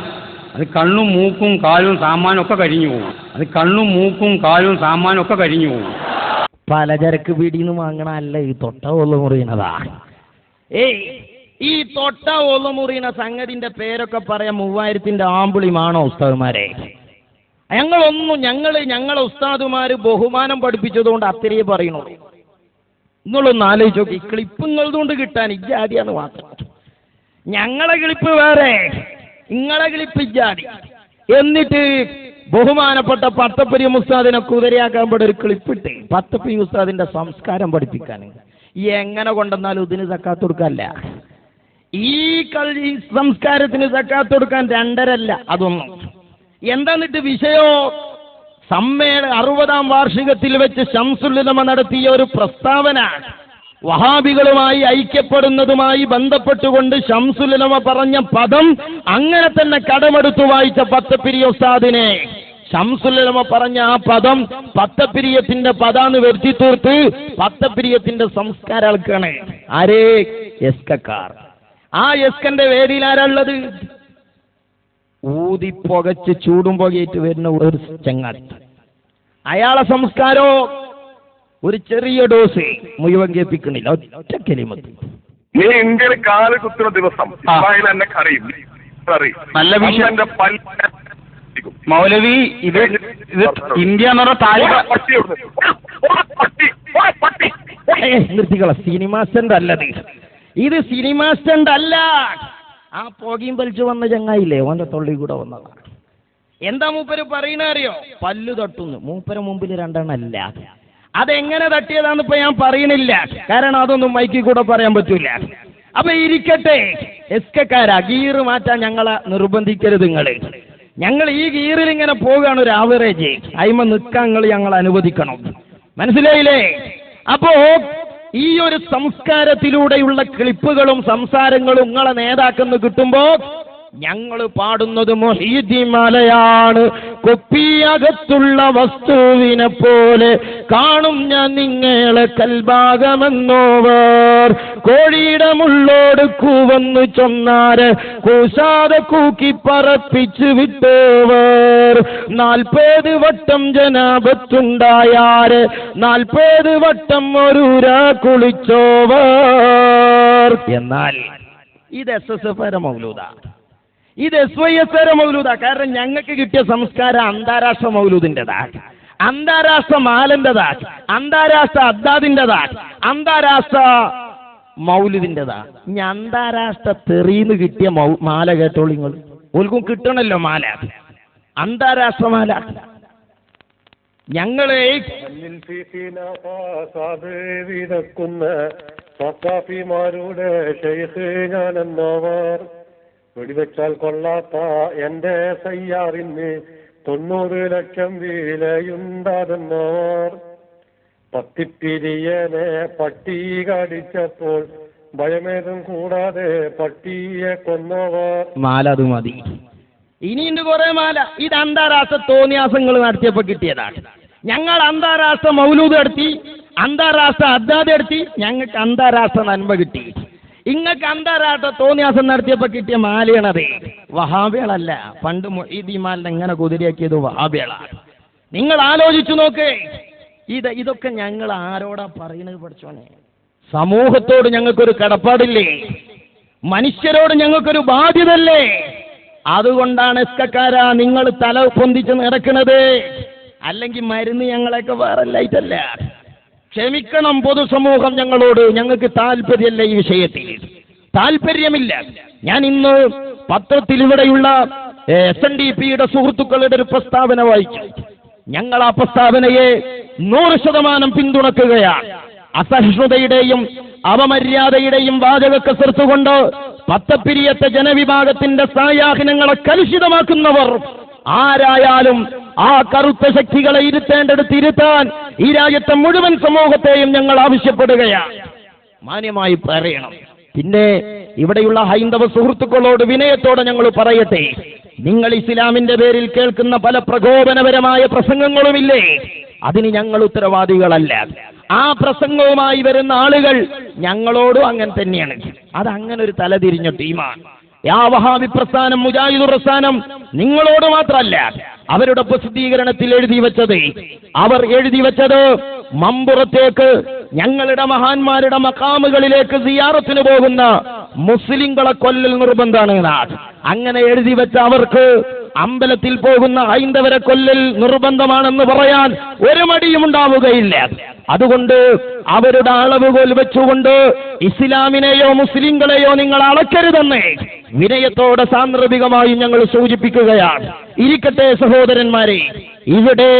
അത് കണ്ണും മൂക്കും കാലും സാമാനും ഒക്കെ കരിഞ്ഞു പോകും. അത് കണ്ണും മൂക്കും കാലും സാമാനും ഒക്കെ കരിഞ്ഞു പോകും. പലചരക്ക് പീടിന്ന് വാങ്ങണ അല്ല ഈ തൊട്ട ഒള്ള മുറിയണതാ. ഈ തൊട്ട ഒള്ള മുറിയണ സംഗതിന്റെ പേരൊക്കെ പറയാം 3000-ന്റെ ആമ്പിളിമാണോ ഉസ്താദുമാരെ? ഞങ്ങളെ ഉസ്താദുമാര് ബഹുമാനം പഠിപ്പിച്ചതുകൊണ്ട് അത്രയേ പറയണുള്ളൂ. നിങ്ങളൊന്ന് ആലോചിച്ച് നോക്കി, ക്ലിപ്പ് നിങ്ങളതുകൊണ്ട് കിട്ടാൻ ഇജാതിയാന്ന് മാത്രം. ഞങ്ങളെ ക്ലിപ്പ് വേറെ, നിങ്ങളെ ക്ലിപ്പ് ഇജാതി. എന്നിട്ട് ബഹുമാനപ്പെട്ട പത്തപ്പരി ഉസ്താദിനെ കുതിരയാക്കാൻ പെട്ട ഒരു ക്ലിപ്പിട്ട് പത്തപ്പരി ഉസ്താദിന്റെ സംസ്കാരം പഠിപ്പിക്കാൻ എങ്ങനെ കൊണ്ടെന്നാലും ഇതിന് സക്കാത്ത് കൊടുക്കല്ല. ഈ സംസ്കാരത്തിന് സക്കാത്ത് കൊടുക്കാൻ 2.5 അതൊന്നും. എന്താന്നിട്ട് വിഷയോ 60ാം വാർഷികത്തിൽ വെച്ച് ശംസുൽ ഉലമ നടത്തിയ ഒരു പ്രസ്താവന, വഹാബികളുമായി ഐക്യപ്പെടുന്നതുമായി ബന്ധപ്പെട്ടുകൊണ്ട് ശംസുൽ ഉലമ പറഞ്ഞ പദം അങ്ങനെ തന്നെ കടമെടുത്തു വായിച്ച പത്തപ്പിരി ഉസ്താദിനെ ശംസുൽ ഉലമ പറഞ്ഞ ആ പദം പത്തപ്പിരിയത്തിന്റെ പദാന്ന് വരുത്തി തീർത്ത് പത്തപ്പിരിയത്തിന്റെ സംസ്കാരം ആൾക്കാണ്. ആരേ? എസ്കക്കാർ. ആ എസ്കന്റെ വേദിയിൽ ആരാളുള്ളത്? ഊതിപ്പൊകച്ച് ചൂടും പുകയിട്ട് വരുന്ന ഒരു ചങ്ങാതി. അയാളെ സംസ്കാരോ ഒരു ചെറിയ ഡോസ് മുഴുവൻ കേൾപ്പിക്കണില്ല, ഒറ്റ കലിമത്ത്. നീ ഇന്ത്യയിൽ കാല് കുത്തുന്ന ദിവസം എന്നെ അറിയും. നല്ല വിഷയം മൗലവി. ഇത് ഇന്ത്യ എന്ന് പറഞ്ഞ നിർത്തിക്കള. സിനിമ സ്റ്റണ്ട് അല്ലത്, ഇത് സിനിമ സ്റ്റണ്ട് അല്ല. ആ പുകയും വലിച്ചു വന്ന ചങ്ങായില്ലേ, ഓന്റെ തൊള്ളി കൂടെ വന്നതാണ്. എന്താ മൂപ്പര് പറയണ അറിയോ? പല്ലു തട്ടുന്നു. മൂപ്പര മുമ്പിൽ 2 അല്ല. അതെങ്ങനെ തട്ടിയതാന്ന് ഇപ്പൊ ഞാൻ പറയണില്ല, കാരണം അതൊന്നും മൈക്കിൽ കൂടെ പറയാൻ പറ്റൂല. അപ്പൊ ഇരിക്കട്ടെ. എസ്കക്കാരാ, ഗീറ് മാറ്റാൻ ഞങ്ങളെ നിർബന്ധിക്കരുത് നിങ്ങള്. ഞങ്ങൾ ഈ ഗീറിൽ ഇങ്ങനെ പോവുകയാണ്, ഒരു ആവറേജ്. അയിമ നിൽക്കാൻ ഞങ്ങൾ അനുവദിക്കണം. മനസ്സിലായില്ലേ? അപ്പോ ഈ ഒരു സംസ്കാരത്തിലൂടെയുള്ള ക്ലിപ്പുകളും സംസാരങ്ങളും നിങ്ങളെ നേതാക്കെന്ന് കിട്ടുമ്പോ ഞങ്ങൾ പാടുന്നത് മൊഹീദ്ദിമാലയാണ്. കുപ്പിയകത്തുള്ള വസ്തുവിനെ പോലെ കാണും ഞാൻ നിങ്ങളെ കൽഭാഗമെന്നോവർ. കോഴിയുടെ മുള്ളോട് കൂവന്നു ചൊന്നാര് കൂശാതെ കൂക്കി പറപ്പിച്ചു വിട്ടോവർ. 40 വട്ടം ജനാപത്തുണ്ടായാര് 40 വട്ടം ഒരുര കുളിച്ചോവർ. എന്നാൽ ഇത് SSF മൗലൂദാ, ഇത് SYS മൗലൂദാ. കാരണം ഞങ്ങൾക്ക് കിട്ടിയ സംസ്കാരം അന്താരാഷ്ട്ര മൗലൂദിൻ്റെതാ, അന്താരാഷ്ട്ര മാലൻ്റെതാ, അന്താരാഷ്ട്ര അദ്ദാദിൻ്റെതാ, അന്താരാഷ്ട്ര മൗലൂദിൻ്റെതാ. ഇനി അന്താരാഷ്ട്ര തെറിന്ന് കിട്ടിയ മാല കേട്ടോളൂ നിങ്ങൾ. ഓൽക്കും കിട്ടണല്ലോ മാല, അന്താരാഷ്ട്ര മാല. ഞങ്ങളെ സഖാഫിമാരുടെ ഷെയ്ഖ് ഞാനെന്നവർ വെടിവെച്ചാൽ കൊള്ളാത്ത എന്റെ സയ്യാറിന് 90 ലക്ഷം വിലയുണ്ടാതെന്നവർ. പത്തിപ്പിരിയനെ പട്ടി കടിച്ചപ്പോൾ ഭയമേതും കൂടാതെ പട്ടിയെ കൊന്നവർ. മാല അത് മതി. ഇനിയുണ്ട് കുറെ മാല. ഇത് അന്താരാഷ്ട്ര തോന്നിയാസങ്ങൾ നടത്തിയപ്പോ കിട്ടിയതാണ്. ഞങ്ങൾ അന്താരാഷ്ട്ര മൗലൂദ് നടത്തി, അന്താരാഷ്ട്ര അദ്ദാദ് നടത്തി, ഞങ്ങൾക്ക് അന്താരാഷ്ട്ര നന്മ കിട്ടി. ഇങ്ങക്ക് അന്താരാഷ്ട്ര തോന്നിയാസം നടത്തിയപ്പോ കിട്ടിയ മാലയാണത്. വഹാബികളല്ല. പണ്ട് മൊഹീദ്ദിമാലിനെ എങ്ങനെ കുതിരയാക്കിയത് വഹാബികളാണ്. നിങ്ങൾ ആലോചിച്ചു നോക്ക്. ഇതൊക്കെ ഞങ്ങൾ ആരോടാ പറയുന്നത്? പഠിച്ചോനെ, സമൂഹത്തോട് ഞങ്ങൾക്കൊരു കടപ്പാടില്ലേ? മനുഷ്യരോട് ഞങ്ങൾക്കൊരു ബാധ്യതല്ലേ? അതുകൊണ്ടാണ് എസ്കക്കാര നിങ്ങൾ തല പൊന്തിച്ച് നടക്കുന്നത്. അല്ലെങ്കിൽ മരുന്ന് ഞങ്ങളെയൊക്കെ വേറെ ലൈറ്റല്ല. ക്ഷമിക്കണം പൊതുസമൂഹം ഞങ്ങളോട്, ഞങ്ങൾക്ക് താല്പര്യമല്ല ഈ വിഷയത്തിൽ, താല്പര്യമില്ല. ഞാൻ ഇന്ന് പത്രത്തിൽ ഇവിടെയുള്ള SNDPയുടെ സുഹൃത്തുക്കളുടെ ഒരു പ്രസ്താവന വായിച്ചു. ഞങ്ങൾ ആ പ്രസ്താവനയെ 100% പിന്തുണക്കുകയാണ്. അസഹിഷ്ണുതയുടെയും അപമര്യാദയുടെയും വാചക കസർത്തുകൊണ്ട് പത്തപ്പിരിയത്തെ ജനവിഭാഗത്തിന്റെ സായാഹ്നങ്ങളെ കലുഷിതമാക്കുന്നവർ ആരായാലും ആ കറുത്ത ശക്തികളെ ഇരുത്തേണ്ടടുത്ത് ഇരുത്താൻ ഈ രാജ്യത്തെ മുഴുവൻ സമൂഹത്തെയും ഞങ്ങൾ ആവശ്യപ്പെടുകയാണ്. മാന്യമായി പറയണം. പിന്നെ ഇവിടെയുള്ള ഹൈന്ദവ സുഹൃത്തുക്കളോട് വിനയത്തോടെ ഞങ്ങൾ പറയട്ടെ, നിങ്ങൾ ഇസ്ലാമിന്റെ പേരിൽ കേൾക്കുന്ന പല പ്രകോപനപരമായ പ്രസംഗങ്ങളുമില്ലേ, അതിന് ഞങ്ങൾ ഉത്തരവാദികളല്ല. ആ പ്രസംഗവുമായി വരുന്ന ആളുകൾ ഞങ്ങളോടും അങ്ങനെ തന്നെയാണ്. അതങ്ങനെ ഒരു തലതിരിഞ്ഞ ടീമാണ്. ആ വഹാബി പ്രസ്ഥാനം, മുജാഹിദുർ പ്രസ്ഥാനം നിങ്ങളോട് മാത്രമല്ല, അവരുടെ പ്രസിദ്ധീകരണത്തിൽ അവർ എഴുതി വെച്ചത് മമ്പുറത്തേക്ക് ഞങ്ങളുടെ മഹാന്മാരുടെ മഖാമുകളിലേക്ക് സിയാറത്തിന് പോകുന്ന മുസ്ലിങ്ങളെ കൊല്ലൽ നിർബന്ധമാണ്. അങ്ങനെ എഴുതി വെച്ച അവർക്ക് അമ്പലത്തിൽ പോകുന്ന ഹൈന്ദവരെ കൊല്ലൽ നിർബന്ധമാണെന്ന് പറയാൻ ഒരു മടിയും ഉണ്ടാവുകയില്ല. അതുകൊണ്ട് അവരുടെ അളവുകോൽ വെച്ചുകൊണ്ട് ഇസ്ലാമിനെയോ മുസ്ലിങ്ങളെയോ നിങ്ങൾ അളക്കരുതെന്ന് വിനയത്തോടെ സാന്ദർഭികമായി ഞങ്ങൾ സൂചിപ്പിക്കുകയാണ്. ഇരിക്കട്ടെ സഹോദരന്മാരെ, ഇവിടെ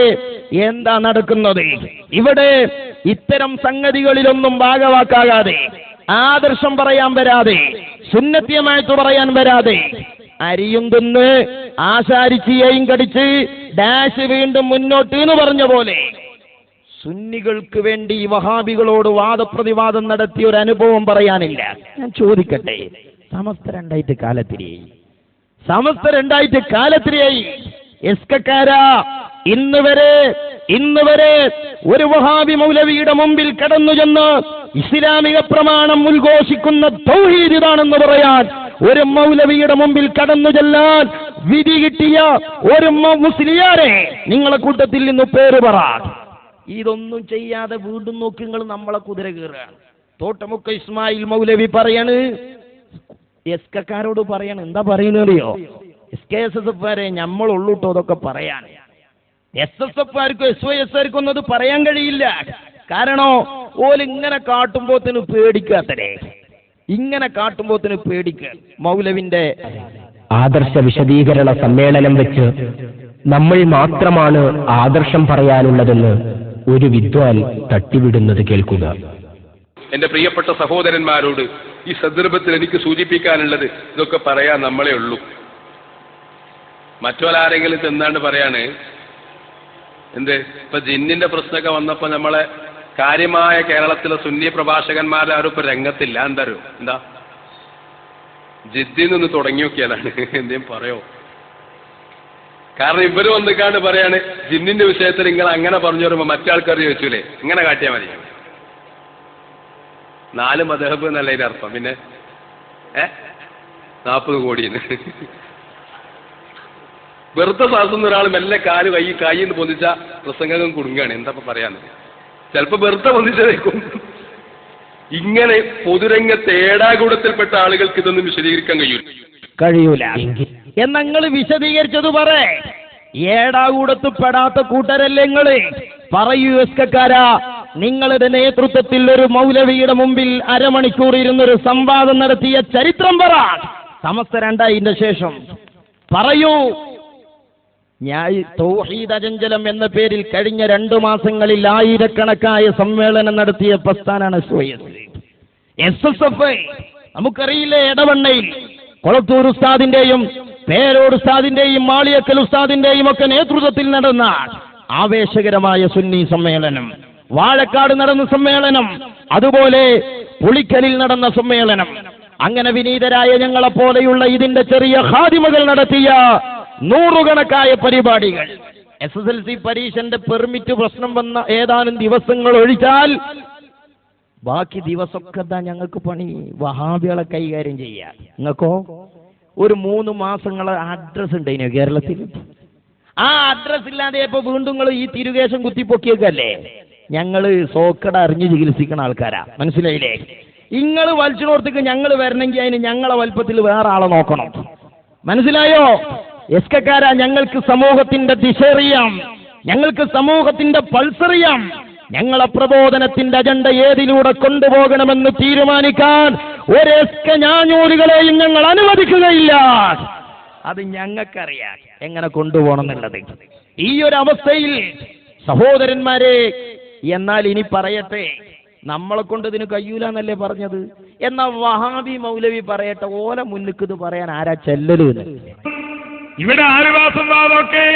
എന്താ നടക്കുന്നത്? ഇവിടെ ഇത്തരം സംഗതികളിലൊന്നും ഭാഗവാക്കാകാതെ, ആദർശം പറയാൻ വരാതെ, സുന്നത്യമായിട്ട് പറയാൻ വരാതെ, അരിയും തിന്ന് ആശാരിച്ചിയെയും കടിച്ച് ഡാഷ് വീണ്ടും മുന്നോട്ട് എന്ന് പറഞ്ഞ പോലെ സുന്നികൾക്ക് വേണ്ടി വഹാബികളോട് വാദപ്രതിവാദം നടത്തിയ ഒരു അനുഭവം പറയാനില്ല. ഞാൻ ചോദിക്കട്ടെ, സമസ്ത രണ്ടായിട്ട് കാലത്തിരിയായി എസ്കക്കാര ഇന്ന് വരെ ഒരു വഹാബി മൗലവിയുടെ മുമ്പിൽ കടന്നു ചെന്ന് ഇസ്ലാമിക പ്രമാണം ഉദ്ഘോഷിക്കുന്ന തൗഹീദ് ഇതാണെന്ന് പറയാൻ ഒരു മൗലവിയുടെ മുമ്പിൽ കടന്നു ചെല്ലാൻ വിധി കിട്ടിയ ഒരു മുസ്ലിയാരെ നിങ്ങളെ കൂട്ടത്തിൽ നിന്ന് പേര് പറ. ഇതൊന്നും ചെയ്യാതെ വീണ്ടും നോക്കി നിങ്ങൾ നമ്മളെ കുതിര കയറുകയാണ്. തോട്ടമുക്ക ഇസ്മായിൽ മൗലവി പറയാണ്, എസ്കക്കാരോട് പറയാണ്, എന്താ പറയുന്നറിയോ? SKSSFകാരെ നമ്മളുള്ളൂട്ടോ അതൊക്കെ പറയാൻ. SSFകാർക്കും SYSകാർക്കും ഒന്നും അത് പറയാൻ കഴിയില്ല. കാരണം ഓലിങ്ങനെ കാട്ടുമ്പോത്തിന് പേടിക്കുക. മൗലവിന്റെ ആദർശ വിശദീകരണ സമ്മേളനം വെച്ച് നമ്മൾ മാത്രമാണ് ആദർശം പറയാനുള്ളതെന്ന് ഒരു വിദ്വാൻ തട്ടിവിടുന്നത് കേൾക്കുക. എന്റെ പ്രിയപ്പെട്ട സഹോദരന്മാരോട് ഈ സന്ദർഭത്തിൽ എനിക്ക് സൂചിപ്പിക്കാനുള്ളത് ഇതൊക്കെ പറയാൻ നമ്മളെ ഉള്ളൂ. മറ്റൊരാരെങ്കിലും ചെന്നാണ്ട് പറയാണ് എന്ത്, ഇപ്പൊ ജിന്നിന്റെ പ്രശ്നമൊക്കെ വന്നപ്പോ നമ്മളെ കാര്യമായ കേരളത്തിലെ സുന്നി പ്രഭാഷകന്മാരാരും ഇപ്പൊ രംഗത്തില്ല. എന്താ ജിദ്ദിൽ നിന്ന് തുടങ്ങി നോക്കിയാലാണ് എന്തേലും പറയോ? കാരണം ഇവര് വന്നിക്കാണ്ട് പറയാണ് ജിന്നിന്റെ വിഷയത്തിൽ നിങ്ങൾ അങ്ങനെ പറഞ്ഞു വരുമ്പോ മറ്റാൾക്കാർ ചോദിച്ചൂലേ, ഇങ്ങനെ കാട്ടിയാൽ മതി. 4 മദ്ഹബ് എന്നല്ല ഇതിന്റെ അർത്ഥം. പിന്നെ 40 കോടിന്ന് വെറുതെ സാസുന്ന ഒരാൾ മെല്ലെ കൈന്ന് പൊന്തിച്ച പ്രസംഗം കുടുങ്ങാണ്. എന്താ പറയാന്ന്, ചിലപ്പോ വെറുതെ പൊന്തിച്ചതേക്കും. ഇങ്ങനെ പൊതുരംഗത്ത് ഏടാകൂടത്തിൽപ്പെട്ട ആളുകൾക്ക് ഇതൊന്നും വിശദീകരിക്കാൻ കഴിയൂല. എന്നങ്ങൾ വിശദീകരിച്ചത് പറയേ, ഏടാകൂടത്ത് പെടാത്ത കൂട്ടരല്ലേ നിങ്ങള്? പറയൂ എസ്കക്കാരാ, നിങ്ങളുടെ നേതൃത്വത്തിൽ ഒരു മൗലവിയുടെ മുമ്പിൽ അരമണിക്കൂർ ഇരുന്നൊരു സംവാദം നടത്തിയ ചരിത്രം പറ. സമസ്ത രണ്ടായതിന്റെ ശേഷം പറയൂ. ഞാൻ തൗഹീദ് അജഞ്ചലം എന്ന പേരിൽ കഴിഞ്ഞ 2 മാസങ്ങളിൽ ആയിരക്കണക്കായ സമ്മേളനം നടത്തിയ പ്രസ്ഥാനാണ് SSF. നമുക്കറിയില്ലേ, എടവണ്ണയിൽ കൊളത്തൂർ ഉസ്താദിന്റെയും പേരോട് ഉസ്താദിന്റെയും മാളിയക്കൽ ഉസ്താദിന്റെയും ഒക്കെ നേതൃത്വത്തിൽ നടന്ന ആവേശകരമായ സുന്നി സമ്മേളനം, വാഴക്കാട് നടന്ന സമ്മേളനം, അതുപോലെ പുളിക്കലിൽ നടന്ന സമ്മേളനം. അങ്ങനെ വിനീതരായ ഞങ്ങളെപ്പോലെയുള്ള ഇതിന്റെ ചെറിയ ഖാദിമകൾ നടത്തിയ 100 കണക്കായ പരിപാടികൾ. SSLC പരീക്ഷന്റെ പെർമിറ്റ് പ്രശ്നം വന്ന ഏതാനും ദിവസങ്ങൾ ഒഴിച്ചാൽ ബാക്കി ദിവസമൊക്കെ ഞങ്ങൾക്ക് പണി വഹാബികളെ കൈകാര്യം ചെയ്യാം. നിങ്ങൾക്കോ ഒരു 3 മാസങ്ങളെ അഡ്രസ് ഉണ്ടായിനോ കേരളത്തിൽ? ആ അഡ്രസ് ഇല്ലാതെ ഇപ്പൊ വീണ്ടും നിങ്ങൾ ഈ തിരുകേശം കുത്തിപ്പൊക്കിയൊക്കെയല്ലേ. ഞങ്ങള് സോക്കട അറിഞ്ഞ് ചികിത്സിക്കുന്ന ആൾക്കാരാ, മനസ്സിലായില്ലേ? നിങ്ങൾ വലിച്ചിനോർത്തേക്ക് ഞങ്ങൾ വരണമെങ്കിൽ അതിന് ഞങ്ങളെ വലുപ്പത്തിൽ വേറെ ആളെ നോക്കണം. മനസ്സിലായോ? എസ്കക്കാരാ, ഞങ്ങൾക്ക് സമൂഹത്തിന്റെ ദിശ അറിയാം, ഞങ്ങൾക്ക് സമൂഹത്തിന്റെ പൾസറിയാം. ഞങ്ങളെ പ്രബോധനത്തിന്റെ അജണ്ട ഏതിലൂടെ കൊണ്ടുപോകണമെന്ന് തീരുമാനിക്കാൻ ഒരെസ്ക ഞാഞ്ഞൂലുകളെയും ഞങ്ങൾ അനുവദിക്കുകയില്ല. അത് ഞങ്ങൾക്കറിയാം എങ്ങനെ കൊണ്ടുപോകണം എന്നുള്ളത്. ഈ ഒരു അവസ്ഥയിൽ സഹോദരന്മാരെ, എന്നാൽ ഇനി പറയട്ടെ, നമ്മളെ കൊണ്ട് ഇതിന് കഴിയൂല എന്നല്ലേ പറഞ്ഞത്? എന്നാ വഹാബി മൗലവി പറയട്ടെ, ഓല മുന്നിക്ക് ഇത് പറയാൻ ആരാ ചെല്ലല്? ഇവിടെ ആലുവാസംവാദമൊക്കെ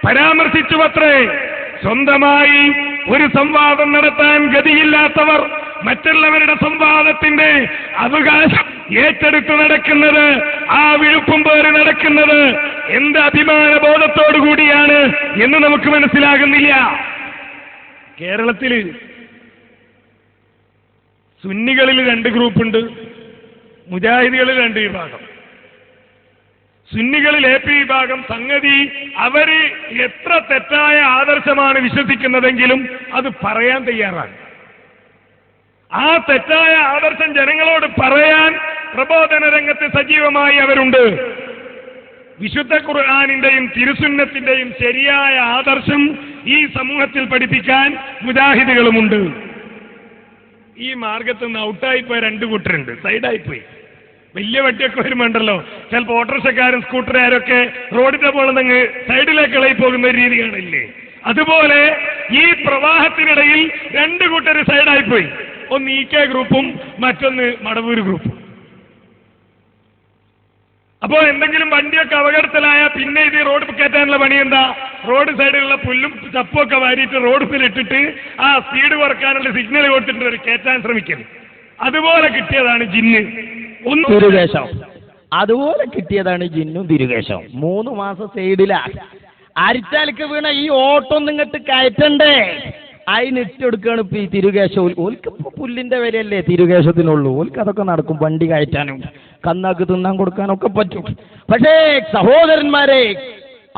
പരാമർശിച്ചു അത്രേ. സ്വന്തമായി ഒരു സംവാദം നടത്താൻ ഗതിയില്ലാത്തവർ മറ്റുള്ളവരുടെ സംവാദത്തിന്റെ അവകാശം ഏറ്റെടുത്ത് നടക്കുന്നത്, ആ വിഴുപ്പും പേര് നടക്കുന്നത് എന്ത് അഭിമാന ബോധത്തോടു കൂടിയാണ് എന്ന് നമുക്ക് മനസ്സിലാകുന്നില്ല. കേരളത്തിൽ സുന്നികളിൽ 2 ഗ്രൂപ്പുണ്ട്, മുജാഹിദികളിൽ 2 വിഭാഗം. സുന്നികളിൽ AP വിഭാഗം സംഗതി അവര് എത്ര തെറ്റായ ആദർശമാണ് വിശ്വസിക്കുന്നതെങ്കിലും അത് പറയാൻ തയ്യാറാണ്. ആ തെറ്റായ ആദർശം ജനങ്ങളോട് പറയാൻ പ്രബോധന രംഗത്ത് സജീവമായി അവരുണ്ട്. വിശുദ്ധ ഖുർആനിന്റെയും തിരുസുന്നത്തിന്റെയും ശരിയായ ആദർശം ഈ സമൂഹത്തിൽ പഠിപ്പിക്കാൻ മുജാഹിദുകളുമുണ്ട്. ഈ മാർഗത്ത് നിന്ന് ഔട്ടായിപ്പോയ 2 കൂട്ടരുണ്ട്, സൈഡായിപ്പോയി. വലിയ വട്ടിയൊക്കെ വരുമ്പോണ്ടല്ലോ, ചിലപ്പോൾ ഓട്ടോറിക്ഷക്കാരും സ്കൂട്ടറുകാരൊക്കെ റോഡിന്റെ പോലെ നിങ്ങൾ സൈഡിലേക്ക് ഇളകി പോകുന്ന ഒരു രീതി കാണില്ലേ? അതുപോലെ ഈ പ്രവാഹത്തിനിടയിൽ 2 കൂട്ടർ സൈഡായിപ്പോയി. ഒന്ന് EK ഗ്രൂപ്പും മറ്റൊന്ന് മടവൂർ ഗ്രൂപ്പും. അപ്പോൾ എന്തെങ്കിലും വണ്ടിയൊക്കെ അപകടത്തിലായ പിന്നെ ഇത് റോഡ് കയറ്റാനുള്ള പണി എന്താ? റോഡ് സൈഡിലുള്ള പുല്ലും ചപ്പുമൊക്കെ വാരിയിട്ട് റോഡിലിട്ടിട്ട് ആ സ്പീഡ് കുറക്കാനുള്ള സിഗ്നൽ കൊടുത്തിട്ട് ഒരു കയറ്റാൻ ശ്രമിക്കരുത്. അതുപോലെ കിട്ടിയതാണ് ജിന്ന് തിരുകേശം. അതുപോലെ കിട്ടിയതാണ് ജിന്നും തിരുകേശം. 3 മാസം സൈഡിലാ. അരിച്ചാലിക്ക് വീണ ഈ ഓട്ടോ നിങ്ങട്ട് കയറ്റണ്ടേ? അതിനിട്ടെടുക്കുകയാണ് ഇപ്പൊ ഈ തിരുകേശം. ഓൽക്ക് പുല്ലിന്റെ വിലയല്ലേ തിരുകേശത്തിനുള്ളൂ. ഓൽക്ക് അതൊക്കെ നടക്കും, വണ്ടി കയറ്റാനും കന്നാക്ക് തിന്നാൻ കൊടുക്കാനൊക്കെ പറ്റും. പക്ഷേ സഹോദരന്മാരെ,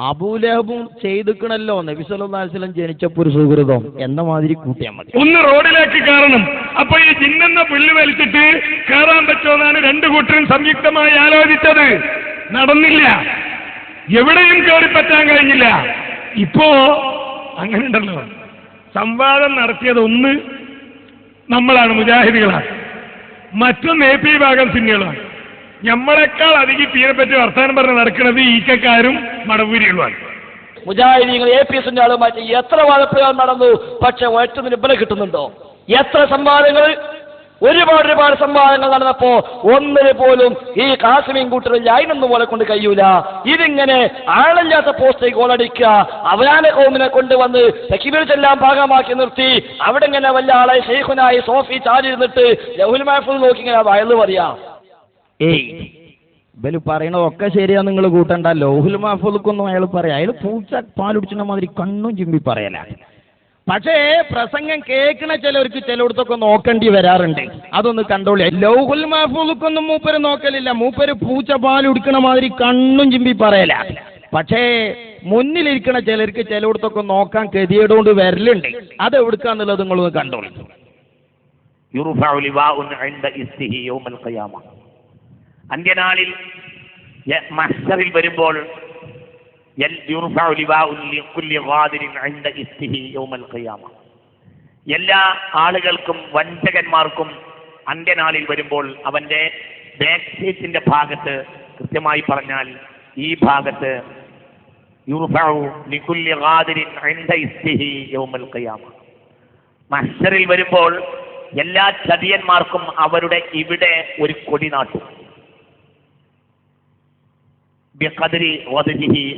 അബൂലഹബും ചെയ്തിക്കണല്ലോ നബി സല്ലല്ലാഹു അലൈഹി വസല്ലം ജനിച്ചപ്പോൾ ഒരു സുഹൃതം എന്ന മാതിരി കൂട്ടിയാൽ മതി. ഒന്ന് റോഡിലേക്ക് കയറണം. അപ്പൊ ഈ ജിന്നെന്ന പുല്ല് വലിച്ചിട്ട് കയറാൻ പറ്റുമെന്നാണ് 2 കൂട്ടരും സംയുക്തമായി ആലോചിച്ചത്. നടന്നില്ല, എവിടെയും കയറിപ്പറ്റാൻ കഴിഞ്ഞില്ല. ഇപ്പോ അങ്ങനെ ഉണ്ടല്ലോ, സംവാദം നടത്തിയത് ഒന്ന് നമ്മളാണ്, മുജാഹിദികളാണ്. മറ്റൊന്ന് AP വിഭാഗം സുന്നികളാണ്. നമ്മളെക്കാൾ അധികം ഇതിനെപ്പറ്റി വർത്തമാനം പറഞ്ഞ് നടക്കുന്നത് ഈക്കക്കാരും മടവൂരികളുമാണ്. മുജാഹിദീങ്ങൾ AP സുന്നികളുമായിട്ട് എത്ര വാദപ്രയോഗം നടന്നു, പക്ഷെ ഒറ്റതിന് ബലം കിട്ടുന്നുണ്ടോ? എത്ര സംവാദങ്ങൾ, ഒരുപാട് സംവാദങ്ങൾ നടന്നപ്പോ ഒന്നിന് പോലും ഈ കാസിമീൻ കൂട്ടറിൽ അതിനൊന്നും പോലെ കൊണ്ട് കഴിയൂല. ഇതിങ്ങനെ ആളില്ലാത്ത പോസ്റ്റ് ഗോളടിക്കുക, അവരാനെ കൗമിനെ കൊണ്ടുവന്ന് തക്ബീർ ചെല്ലാൻ ഭാഗമാക്കി നിർത്തി അവിടെ ഇങ്ങനെ വല്ല ആളെ ഷെയ്ഖുനായി സോഫി ചാടിയിരുന്നിട്ട് ലൗഹുൽ മഹ്ഫൂസ് നോക്കി ഇങ്ങനെ വയല് പറയാ. ഇവര് പറയണതൊക്കെ ശരിയാ, നിങ്ങൾ കൂട്ടണ്ട. ലൗഹുൽ മഹ്ഫൂസിക്കൊന്നും അയാൾ പറയാം, അയാൾ പൂച്ച പാലുടിച്ചിന മാതിരി കണ്ണും ചിമ്പി പറയല. പക്ഷേ പ്രസംഗം കേൾക്കണ ചിലയിടത്തൊക്കെ നോക്കേണ്ടി വരാറുണ്ട്. അതൊന്ന് കണ്ടോളി. ലൗഹുൽ മഹ്ഫൂസിക്കൊന്നും മൂപ്പര് നോക്കലില്ല, മൂപ്പര് പൂച്ച പാലുടിക്കണ മാതിരി കണ്ണും ചിമ്പി പറയല. പക്ഷേ മുന്നിലിരിക്കണ ചിലർക്ക് ചിലയിടത്തൊക്കെ നോക്കാൻ ഗതികേടുകൊണ്ട് വരലുണ്ട്. അത് എവിടുക്കാന്നുള്ളത് നിങ്ങളൊന്ന് കണ്ടോളി. അന്ത്യനാളിൽ മഹ്ശറിൽ വരുമ്പോൾ എല്ലാ ആളുകൾക്കും വഞ്ചകന്മാർക്കും അന്ത്യനാളിൽ വരുമ്പോൾ അവന്റെ ബാക്ക് സീറ്റിന്റെ ഭാഗത്ത്, കൃത്യമായി പറഞ്ഞാൽ ഈ ഭാഗത്ത്, മഹ്ശറിൽ വരുമ്പോൾ എല്ലാ ചതിയന്മാർക്കും അവരുടെ ഇവിടെ ഒരു കൊടി നാട്ടും.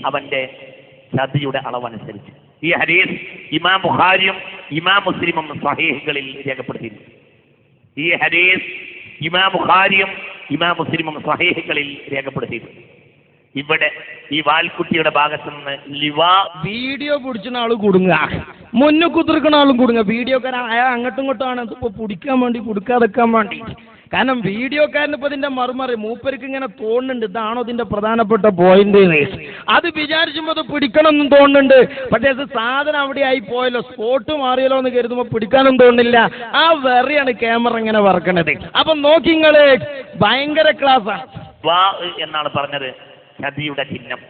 അവന്റെ ചതിയുടെ അളവനുസരിച്ച്. ഈ ഹദീസ് ഇമാം ബുഖാരിയും ഇമാം മുസ്ലിമും സ്വഹീഹുകളിൽ രേഖപ്പെടുത്തിയിരുന്നു. ഈ ഹദീസ് ഇമാം ബുഖാരിയും ഇമാം മുസ്ലിമും സ്വഹീഹുകളിൽ രേഖപ്പെടുത്തിയിരുന്നു. ഇവിടെ ഈ വാൽക്കുട്ടിയുടെ ഭാഗത്ത് നിന്ന് വീഡിയോ പിടിച്ചുന്ന ആള് കുടുങ്ങുക, മുന്നിൽ കുതിർക്കുന്ന ആളും കുടുങ്ങുക. വീഡിയോക്കാരൻ അയാൾ അങ്ങോട്ടും ഇങ്ങോട്ടാണ് ഇപ്പൊ പിടിക്കാൻ വേണ്ടി, പിടിക്കാതെക്കാൻ വേണ്ടി. കാരണം വീഡിയോക്കാരന് ഇപ്പൊ ഇതിന്റെ മറുമറി മൂപ്പർക്ക് ഇങ്ങനെ തോന്നുന്നുണ്ട്, ഇതാണോ ഇതിന്റെ പ്രധാനപ്പെട്ട പോയിന്റ്. അത് വിചാരിച്ചുമ്പോ അത് പിടിക്കണം എന്നും തോന്നുന്നുണ്ട്. പക്ഷേ അത് സാധനം അവിടെ ആയി പോയല്ലോ, സ്പോട്ട് മാറിയല്ലോ എന്ന് കരുതുമ്പോ പിടിക്കാനും തോന്നുന്നില്ല. ആ വെറിയാണ് ക്യാമറ ഇങ്ങനെ വറക്കണത്. അപ്പൊ നോക്കിങ്ങള് ഭയങ്കര ക്ലാസ്സാണ്. എന്നാണ് പറഞ്ഞത്. ചതിയുടെ ചിഹ്നം,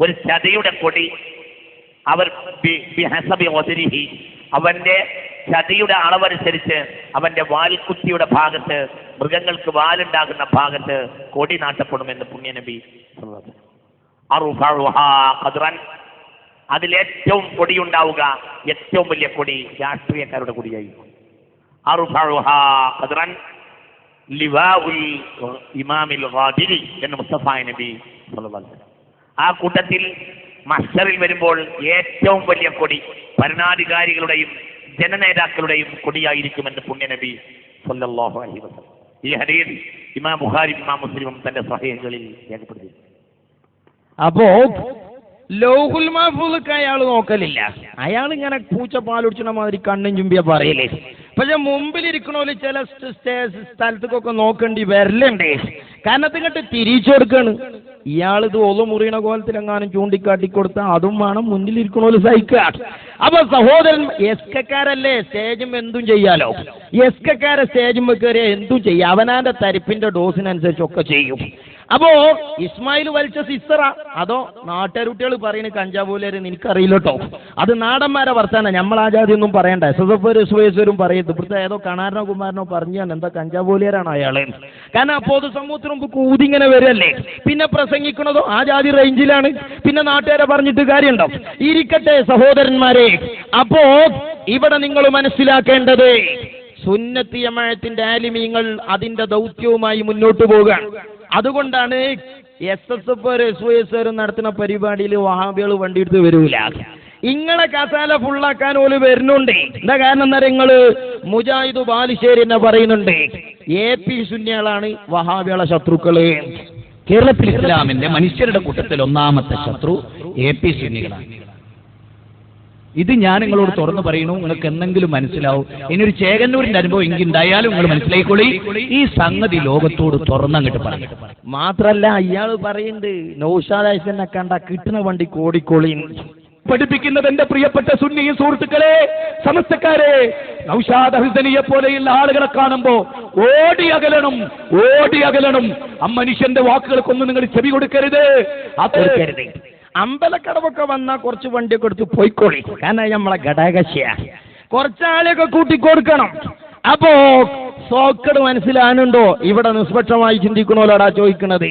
ഒരു ചതിയുടെ കൊടി. അവർ അവന്റെ ചതിയുടെ അളവനുസരിച്ച് അവന്റെ വാൽക്കുറ്റിയുടെ ഭാഗത്ത്, മൃഗങ്ങൾക്ക് വാലുണ്ടാകുന്ന ഭാഗത്ത് കൊടി നാട്ടപ്പെടുമെന്ന് പുണ്യനബി. അതിലേറ്റവും കൊടിയുണ്ടാവുക, ഏറ്റവും വലിയ കൊടി രാഷ്ട്രീയക്കാരുടെ കൊടിയായിരിക്കും. എന്ന് മുസ്തഫ നബി. ആ കൂട്ടത്തിൽ മഹ്ശറിൽ വരുമ്പോൾ ഏറ്റവും വലിയ കൊടി ഭരണാധികാരികളുടെയും ജനനേതാക്കളുടെയും കൊടിയായിരിക്കുമെന്ന് പുണ്യനബി സല്ലല്ലാഹു അലൈഹി വസല്ലം. ഈ ഹദീസ് ഇമാം ബുഖാരി ഇമാം മുസ്ലിമും തന്റെ സ്വഹീഹുകളിൽ രേഖപ്പെടുത്തി. അപ്പോ ലൗഹുൽ മഹ്ഫൂദ് അയാൾ നോക്കലില്ല, അയാൾ ഇങ്ങനെ പൂച്ച പാലുടിച്ചിന മാതിരി കണ്ണും ചുംബിയ പറയലേ. പക്ഷെ മുമ്പിലിരിക്കണോല് ചില സ്ഥലത്തേക്കൊക്കെ നോക്കേണ്ടി വരലുണ്ടേ, കാരണം ഇങ്ങോട്ട് തിരിച്ചു കൊടുക്കാണ്. ഇയാളിത് ഒളു മുറിയണ കോലത്തിൽ എങ്ങാനും ചൂണ്ടിക്കാട്ടി കൊടുത്താൽ അതും വേണം മുന്നിലിരിക്കണോല് സഹിക്കുക. അപ്പൊ സഹോദരൻ എസ്കക്കാരല്ലേ, സ്റ്റേജും എന്തും ചെയ്യാലോ. എസ്കക്കാരെ സ്റ്റേജും കയറിയ എന്തും ചെയ്യാം, അവനാന്റെ തരിപ്പിന്റെ ഡോസിനനുസരിച്ചൊക്കെ ചെയ്യും. അപ്പോ ഇസ്മായിൽ വലിച്ച സിസ്റ്ററാ അതോ നാട്ടുകാരുട്ടികൾ പറയുന്നത് കഞ്ചാവൂലേര് എനിക്കറിയില്ല കേട്ടോ. അത് നാടന്മാരെ വർത്താനം, നമ്മൾ ആ ജാതി ഒന്നും പറയണ്ട. എസ്വരും പറയരുത്. ഇവിടുത്തെ ഏതോ കണാരനോ കുമാരനോ പറഞ്ഞാണ് എന്താ കഞ്ചാവൂലിയരാണ് അയാളെ. കാരണം പൊതുസമൂഹത്തിന് മുമ്പ് കൂതിങ്ങനെ വരല്ലേ, പിന്നെ പ്രസംഗിക്കണതോ ആ ജാതി റേഞ്ചിലാണ്. പിന്നെ നാട്ടുകാരെ പറഞ്ഞിട്ട് കാര്യമുണ്ടോ? ഇരിക്കട്ടെ സഹോദരന്മാരെ, അപ്പോ ഇവിടെ നിങ്ങൾ മനസ്സിലാക്കേണ്ടത് സുന്നത്തി ജമാഅത്തിന്റെ ആലിമീങ്ങൾ അതിന്റെ ദൗത്യവുമായി മുന്നോട്ട് പോകാൻ. അതുകൊണ്ടാണ് SSF നടത്തുന്ന പരിപാടിയിൽ വഹാബികൾ വണ്ടി എടുത്ത് വരൂല. ഇങ്ങളെ കസാല ഫുള്ളാക്കാൻ ഓല് വരുന്നുണ്ട്. എന്താ കാരണം എന്താ, നിങ്ങള് മുജാഹിദ് ബാലുശ്ശേരി എന്നെ പറയുന്നുണ്ട് AP സുന്നികളാണ് വഹാബികളെ ശത്രുക്കള്. കേരളത്തിൽ ഇസ്ലാമിന്റെ മനുഷ്യരുടെ കൂട്ടത്തിൽ ഒന്നാമത്തെ ശത്രു AP സുന്നികളാണ്. ഇത് ഞാൻ നിങ്ങളോട് തുറന്നു പറയുന്നു, നിങ്ങൾക്ക് എന്തെങ്കിലും മനസ്സിലാവും. ഇനിയൊരു ചേകന്നൂരിന്റെ അനുഭവം എങ്കിൽ ഉണ്ടായാലും നിങ്ങൾ മനസ്സിലായിക്കോളി. ഈ സംഗതി ലോകത്തോട് തുറന്നങ്ങോട്ട് പറയും. മാത്രല്ല അയാൾ പറയുന്നുണ്ട് നൗഷാദ് ഹസനെ കണ്ട കിട്ടുന്ന വണ്ടി കോടിക്കോളി പഠിപ്പിക്കുന്നത്. എന്റെ പ്രിയപ്പെട്ട സുന്നി സുഹൃത്തുക്കളെ, സമസ്തക്കാരെ, നൗഷാദ് ഹസനിയെ പോലെയുള്ള ആളുകളെ കാണുമ്പോ ഓടി അകലണം. ആ മനുഷ്യന്റെ വാക്കുകൾക്കൊന്നും നിങ്ങൾ ചെവി കൊടുക്കരുത്. അമ്പലക്കടവൊക്കെ വന്നാൽ കുറച്ച് വണ്ടിയൊക്കെ എടുത്ത് പോയിക്കോളി, കാരണം നമ്മളെ ഘടകശിയാ. കുറച്ചാളെയൊക്കെ കൂട്ടിക്കൊടുക്കണം. അപ്പോ സോക്കട് മനസ്സിലാകുന്നുണ്ടോ? ഇവിടെ നിഷ്പക്ഷമായി ചിന്തിക്കണോലോടാ ചോദിക്കണത്.